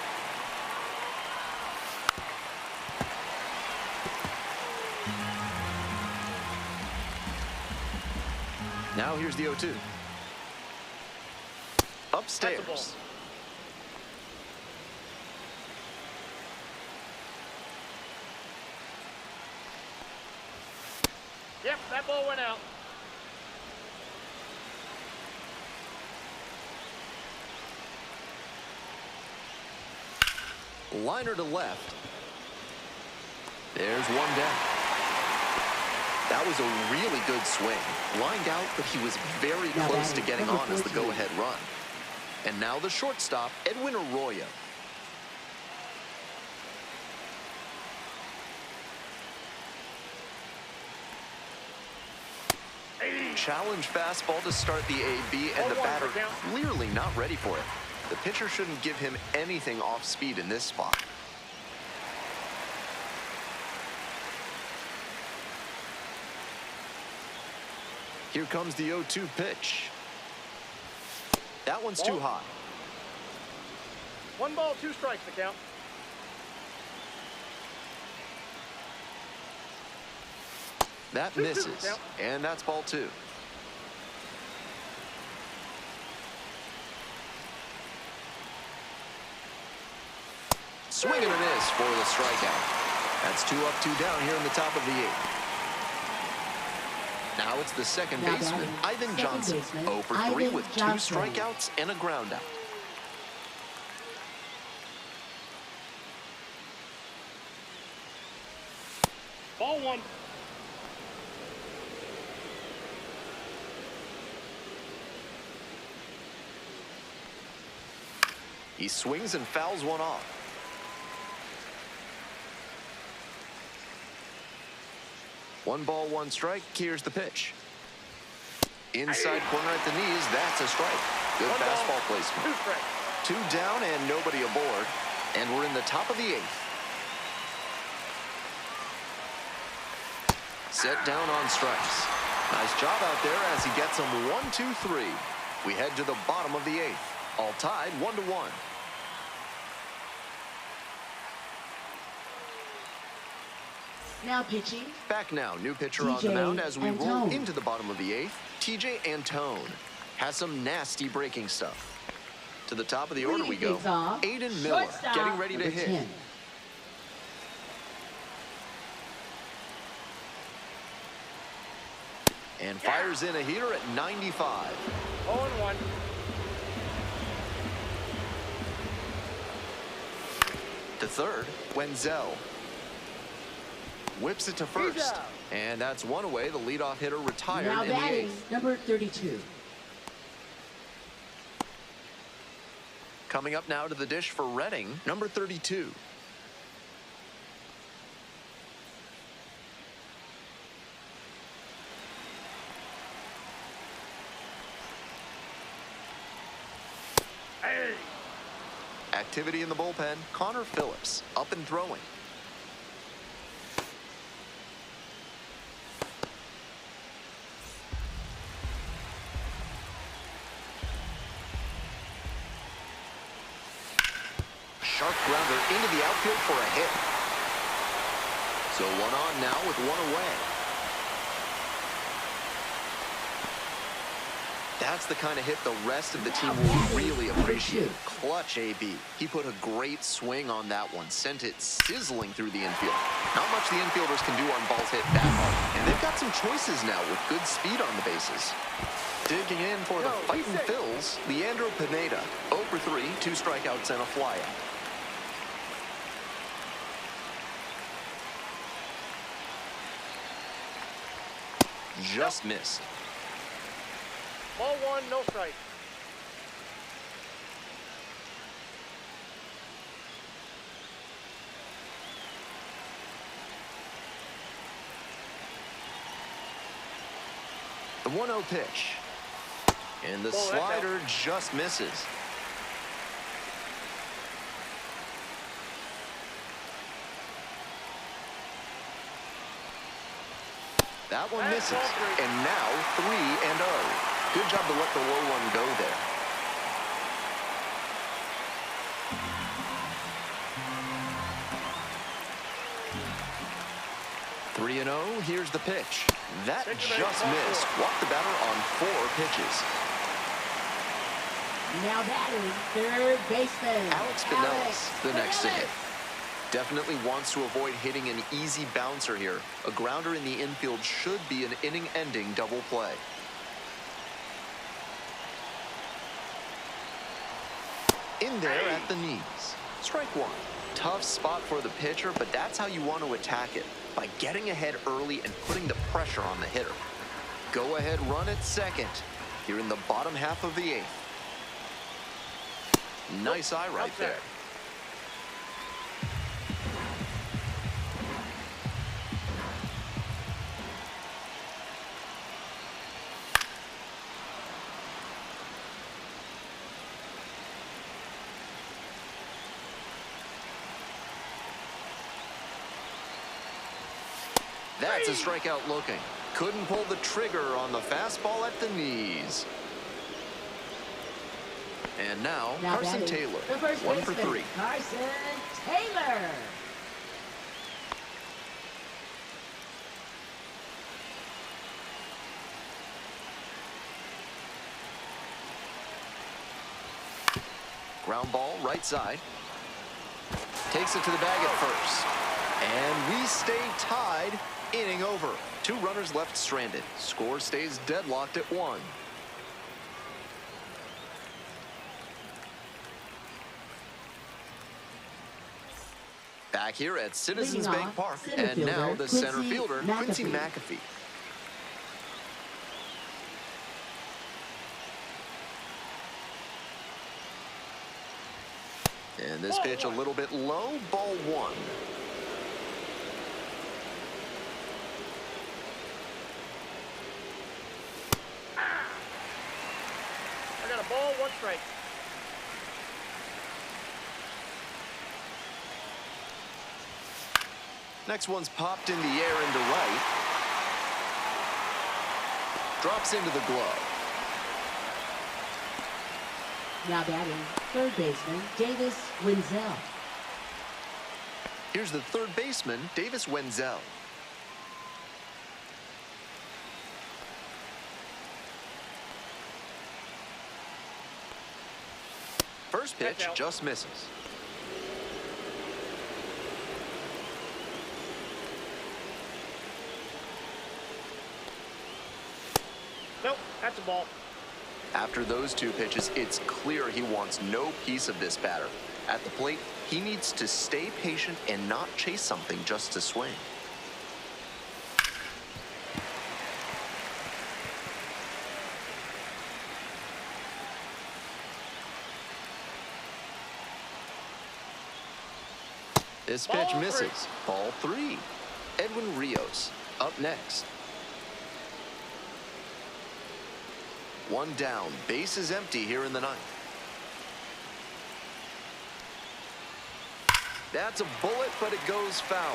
Now here's the 0-2. Upstairs. Yep, that ball went out. Liner to left. There's one down. That was a really good swing. Lined out, but he was very close to getting on as the go-ahead run. And now the shortstop, Edwin Arroyo. Challenge fastball to start the AB, and the batter clearly not ready for it. The pitcher shouldn't give him anything off speed in this spot. Here comes the 0-2 pitch. That one's too high. 1 ball, 2 strikes to count. That misses, and that's ball 2. Swing and a miss for the strikeout. That's 2 up, 2 down here in the top of the 8th. Now it's the second baseman, Ivan Johnson, 0 for 3 with 2 strikeouts and a ground out. Ball 1. He swings and fouls one off. One ball, 1 strike. Here's the pitch. Inside corner at the knees. That's a strike. Good fastball placement. 2 strikes. 2 down and nobody aboard. And we're in the top of the 8th. Set down on strikes. Nice job out there as he gets them 1, 2, 3. We head to the bottom of the 8th. All tied 1-1. Now pitching. Back now, new pitcher on the mound as we roll into the bottom of the 8th. TJ Antone has some nasty breaking stuff. To the top of the order we go. Aiden Miller getting ready to hit. 10. And fires in a heater at 95. 0-1. To third, Wenzel. Whips it to first. And that's one away. The leadoff hitter retired Now in the batting, 8th. number 32. Coming up now to the dish for Reading, number 32. Activity in the bullpen. Connor Phillips up and throwing. Sharp grounder into the outfield for a hit. So 1 on now with 1 away. That's the kind of hit the rest of the team will really appreciate. Clutch AB. He put a great swing on that one. Sent it sizzling through the infield. Not much the infielders can do on balls hit that hard. And they've got some choices now with good speed on the bases. Digging in for the Fightin' Phils, Leandro Pineda. 0 for 3, 2 strikeouts and a flyout. Just missed. Ball 1, no strike. The 1-0 pitch. And the slider just misses. That one misses. And now 3-0. Good job to let the low one go there. 3-0, here's the pitch. That Take the just base, missed. Walked the batter on 4 pitches. Now batting, third baseman. Alex Pinellas, the next to hit. Definitely wants to avoid hitting an easy bouncer here. A grounder in the infield should be an inning-ending double play. In there at the knees. Strike one. Tough spot for the pitcher, but that's how you want to attack it, by getting ahead early and putting the pressure on the hitter. Go ahead run at second, here in the bottom half of the 8th. Nice eye right there. That's a strikeout looking. Couldn't pull the trigger on the fastball at the knees. And now Carson batting, Taylor, the first 1 for baseman, 3. Carson Taylor. Ground ball, right side. Takes it to the bag at first. And we stay tied, inning over. 2 runners left stranded. Score stays deadlocked at 1. Back here at Citizens Leading Bank off, Park, center and now fielder, the center Quincy fielder, Quincy McAfee. And this pitch a little bit low, ball 1. I got a ball, 1 strike. Next one's popped in the air into right. Drops into the glove. Now batting, third baseman, Davis Wenzel. Here's the third baseman, Davis Wenzel. First pitch just misses. Nope, that's a ball. After those 2 pitches, it's clear he wants no piece of this batter. At the plate, he needs to stay patient and not chase something just to swing. This pitch Ball misses. 3. Ball 3. Edwin Rios up next. 1 down, base is empty here in the 9th. That's a bullet, but it goes foul.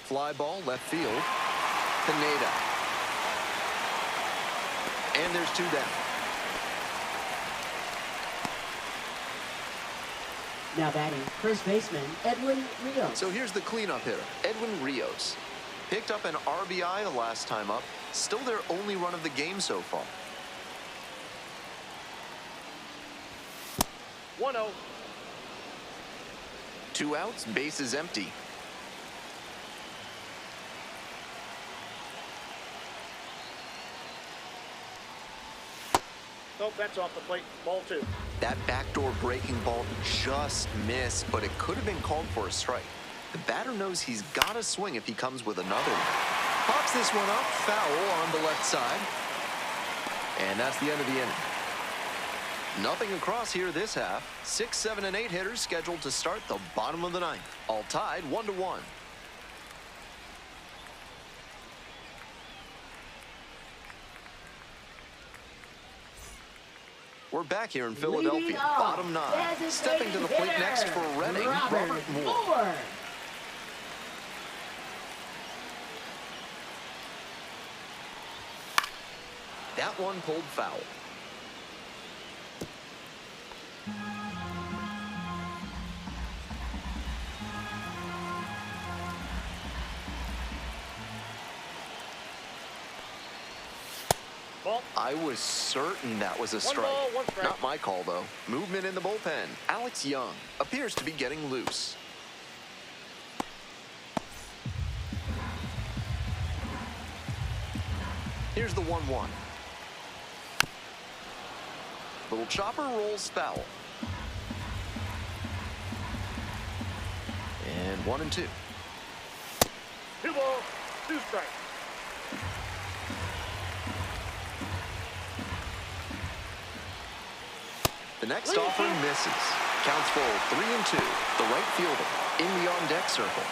Fly ball, left field. Pineda. And there's 2 down. Now batting, first baseman, Edwin Rios. So here's the cleanup hitter, Edwin Rios. Picked up an RBI the last time up. Still their only run of the game so far. 1-0. 2 outs, base is empty. Nope, that's off the plate. Ball 2. That backdoor breaking ball just missed, but it could have been called for a strike. The batter knows he's got to swing if he comes with another one. Pops this one up, foul on the left side. And that's the end of the inning. Nothing across here this half. 6, 7, and 8 hitters scheduled to start the bottom of the 9th. All tied 1-1. We're back here in Philadelphia, bottom 9. Stepping to the plate next for Reading, Robert Moore. That one pulled foul. Ball. I was certain that was a One strike. ball, one strike. Not my call, though. Movement in the bullpen. Alex Young appears to be getting loose. Here's the 1-1. Little chopper rolls foul. And 1-2. 2 balls, 2 strikes. The next offering misses. Counts full 3-2. The right fielder in the on-deck circle.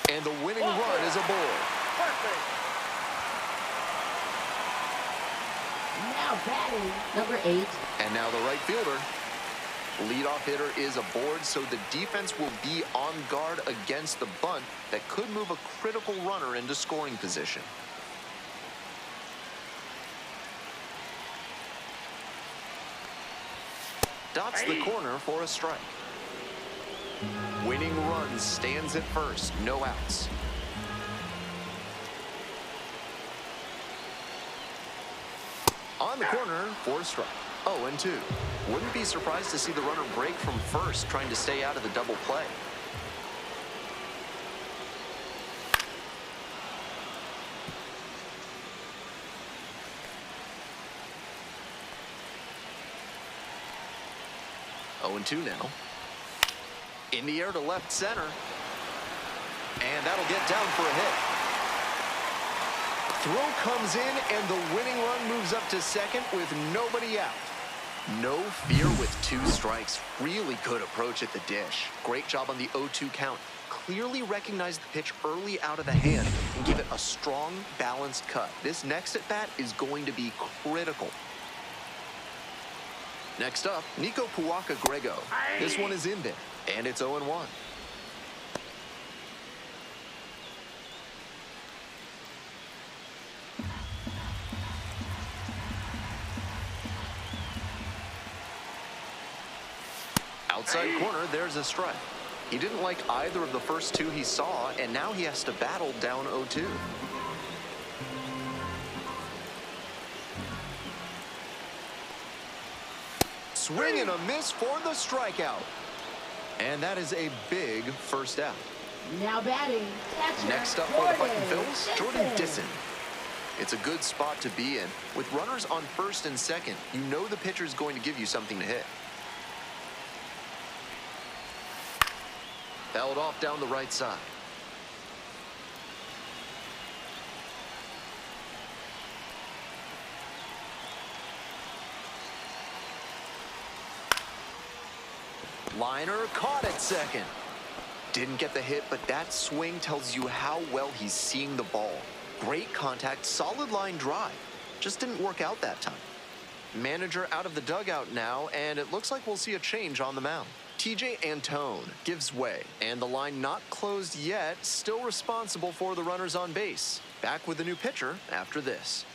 And the winning run is aboard. First base. Now batting, number 8. And now the right fielder. Leadoff hitter is aboard, so the defense will be on guard against the bunt that could move a critical runner into scoring position. Dots the corner for a strike. Winning run stands at first, no outs. On the corner for a strike. 0-2. Wouldn't be surprised to see the runner break from first, trying to stay out of the double play. Oh, and 2 now. In the air to left center. And that'll get down for a hit. Throw comes in, and the winning run moves up to second with nobody out. No fear with 2 strikes. Really good approach at the dish. Great job on the 0-2 count. Clearly recognized the pitch early out of the hand and give it a strong, balanced cut. This next at-bat is going to be critical. Next up, Nico Puaka-Grego. This one is in there, and it's 0-1. Outside corner, there's a strike. He didn't like either of the first 2 he saw, and now he has to battle down 0-2. Swing and a miss for the strikeout. And that is a big first out. Now batting, catcher, Next up for the Fightin' Phils, Jordan Disson. It's a good spot to be in. With runners on first and second, you know the pitcher's going to give you something to hit. Fouled off down the right side. Liner caught at second. Didn't get the hit, but that swing tells you how well he's seeing the ball. Great contact, solid line drive. Just didn't work out that time. Manager out of the dugout now, and it looks like we'll see a change on the mound. TJ Antone gives way, and the line not closed yet, still responsible for the runners on base. Back with a new pitcher after this.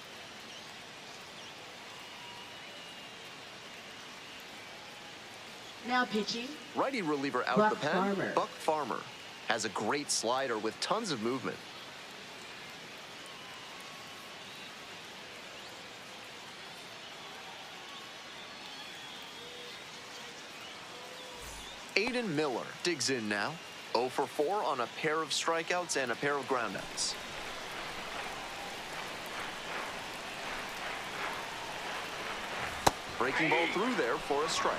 Now pitching, Righty reliever out Buck of the pen, Farmer. Buck Farmer. Has a great slider with tons of movement. Aiden Miller digs in now. 0 for 4 on a pair of strikeouts and a pair of groundouts. Breaking ball through there for a strike.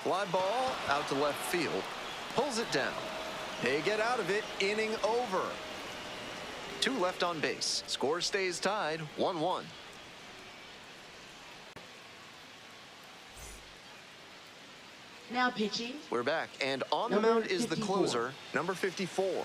Fly ball out to left field. Pulls it down. They get out of it. Inning over. 2 left on base. Score stays tied, 1-1. now pitching, We're back, and on the Number mound is the 54. closer, number 54.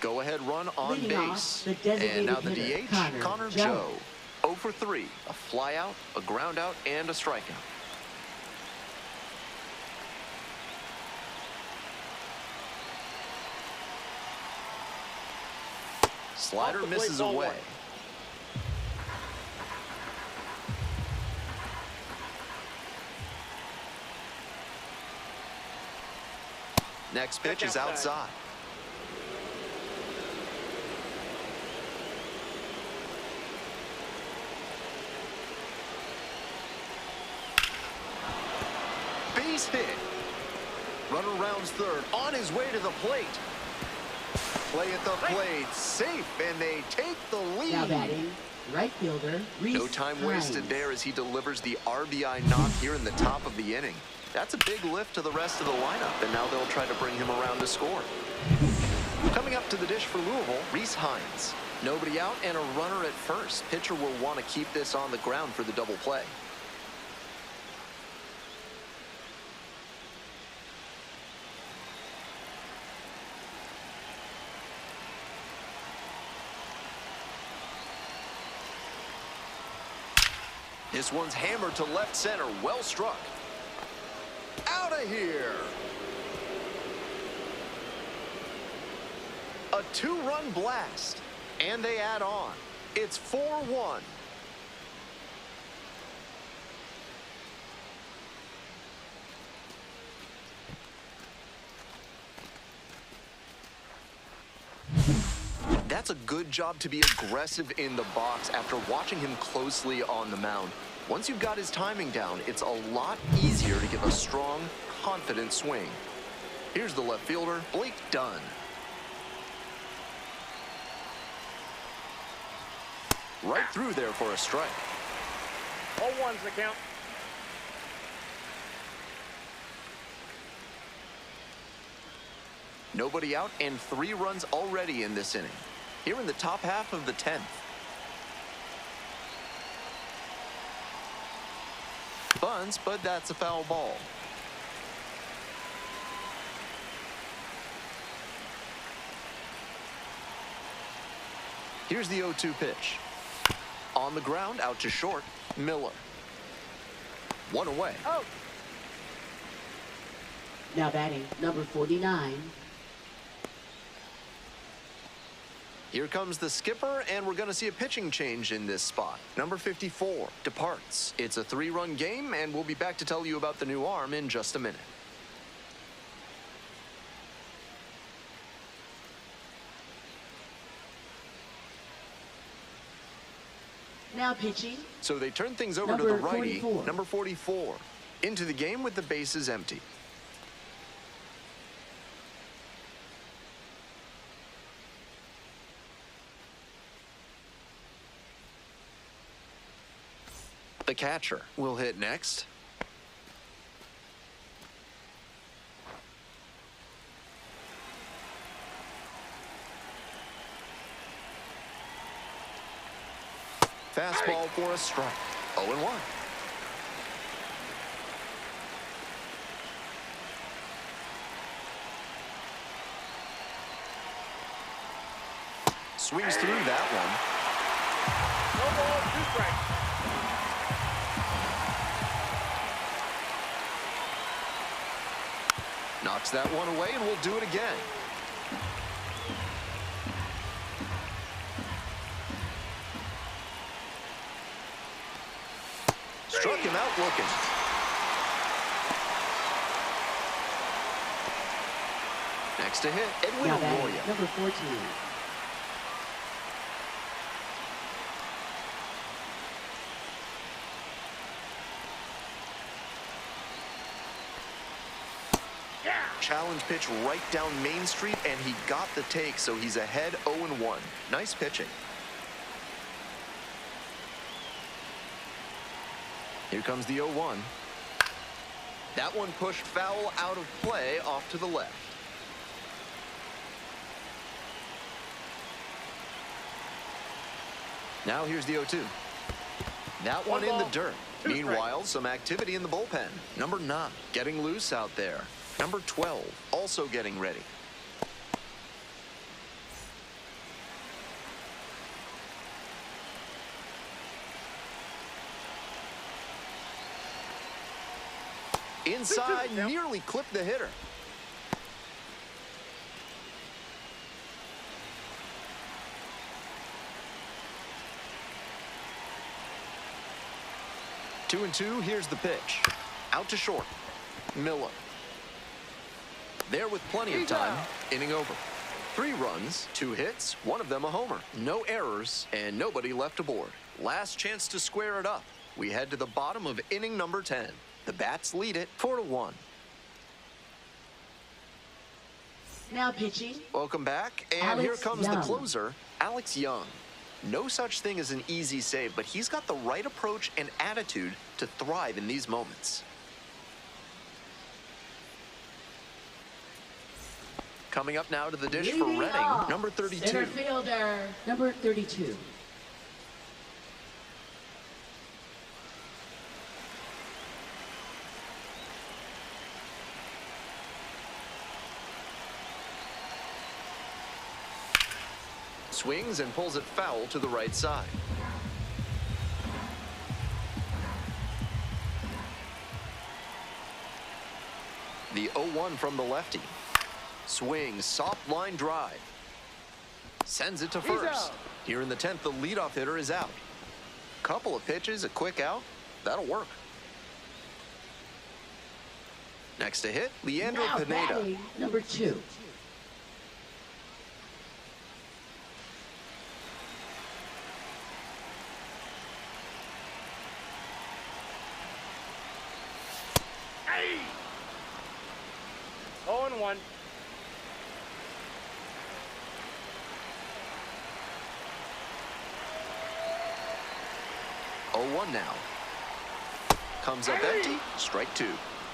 Go-ahead run on Leading off, base. the designated And now the hitter, DH, Connor Joe. Joe. 0 for 3. A flyout, a groundout, and a strikeout. Slider misses away. Next pitch is outside. Base hit. Runner rounds third, on his way to the plate. Play at the plate, safe, and they take the lead. Now batting, right fielder, Reese No time wasted Hines. there as he delivers the RBI knock here in the top of the inning. That's a big lift to the rest of the lineup, and now they'll try to bring him around to score. Coming up to the dish for Louisville, Reese Hines. Nobody out and a runner at first. Pitcher will want to keep this on the ground for the double play. This one's hammered to left center. Well struck. Out of here. A 2-run blast. And they add on. It's 4-1. That's a good job to be aggressive in the box after watching him closely on the mound. Once you've got his timing down, it's a lot easier to give a strong, confident swing. Here's the left fielder, Blake Dunn. Right through there for a strike. 0-1's the count. Nobody out and 3 runs already in this inning. Here in the top half of the 10th. Bunts, but that's a foul ball. Here's the 0-2 pitch. On the ground, out to short, Miller. 1 away. Oh. Now batting, number 49. Here comes the skipper, and we're going to see a pitching change in this spot. Number 54 departs. It's a 3-run game, and we'll be back to tell you about the new arm in just a minute. Now pitching, So they turn things over to Number the righty, 44. number 44. Into the game with the bases empty. The catcher will hit next. Fastball for a strike. 0-1. Swings through that one. No ball, 2 strikes. Knocks that one away, and we'll do it again. Struck him out looking. Next to hit, Edwin now batting, Arroyo. number 14. Challenge pitch right down Main Street, and he got the take, so he's ahead 0-1. Nice pitching. Here comes the 0-1. That one pushed foul out of play off to the left. Now here's the 0-2. That one in the dirt. Meanwhile, some activity in the bullpen. Number 9 getting loose out there. Number 12 also getting ready. Inside, 2-2, count. nearly clipped the hitter. Two and two, here's the pitch. Out to short. Miller. There with plenty of time. Inning over. 3 runs, 2 hits, one of them a homer. No errors, and nobody left aboard. Last chance to square it up. We head to the bottom of inning number 10. The Bats lead it 4-1. Now pitching. Welcome back, and Alex here comes the Young. closer, Alex Young. No such thing as an easy save, but he's got the right approach and attitude to thrive in these moments. Coming up now to the dish for Leading Reading, off, number 32. Center fielder, number 32. Swings and pulls it foul to the right side. The 0-1 from the lefty. Swings, soft line drive. Sends it to first. out. Here in the 10th, the leadoff hitter is out. Couple of pitches, a quick out. That'll work. Next to hit, Leandro Now Pineda. batting, number 2. Hey! 0-1. Now. Comes up empty, strike 2.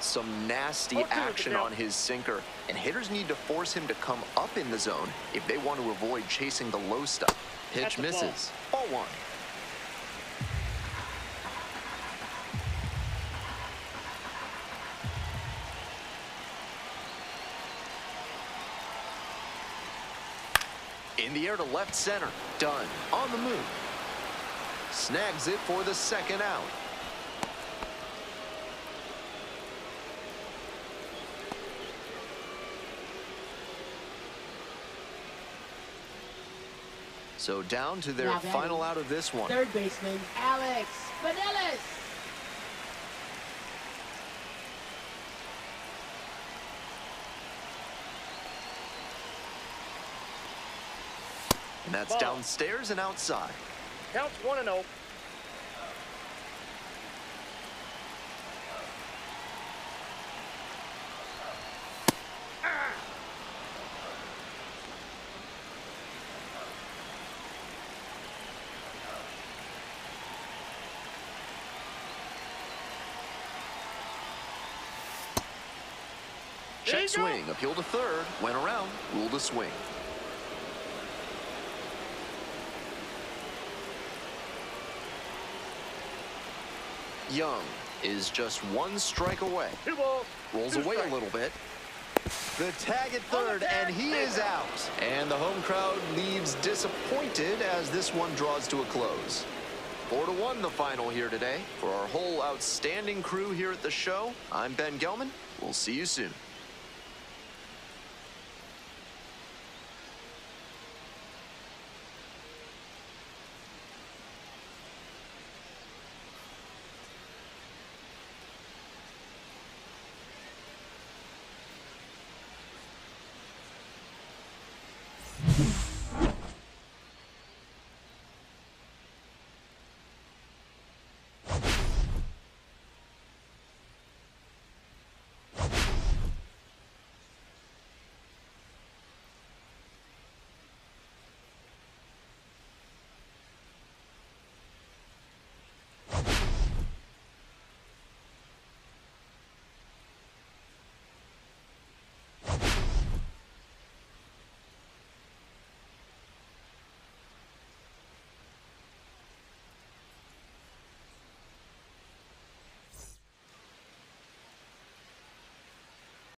Some nasty 0-2 action to count. on his sinker, and hitters need to force him to come up in the zone if they want to avoid chasing the low stuff. Pitch That's a ball. misses. Ball 1. In the air to left center. Done. On the move. Snags it for the second out. So down to their Now batting. final out of this one. Third baseman, Alex Vanellis. And that's Ball. downstairs and outside. Counts 1-0. There Check you go. swing, appeal to third, went around, ruled a swing. Young is just 1 strike away. 2 balls. Rolls 2 away strikes. a little bit. The tag at third, and he is out. And the home crowd leaves disappointed as this one draws to a close. 4-1 the final here today. For our whole outstanding crew here at the show, I'm Ben Gelman. We'll see you soon.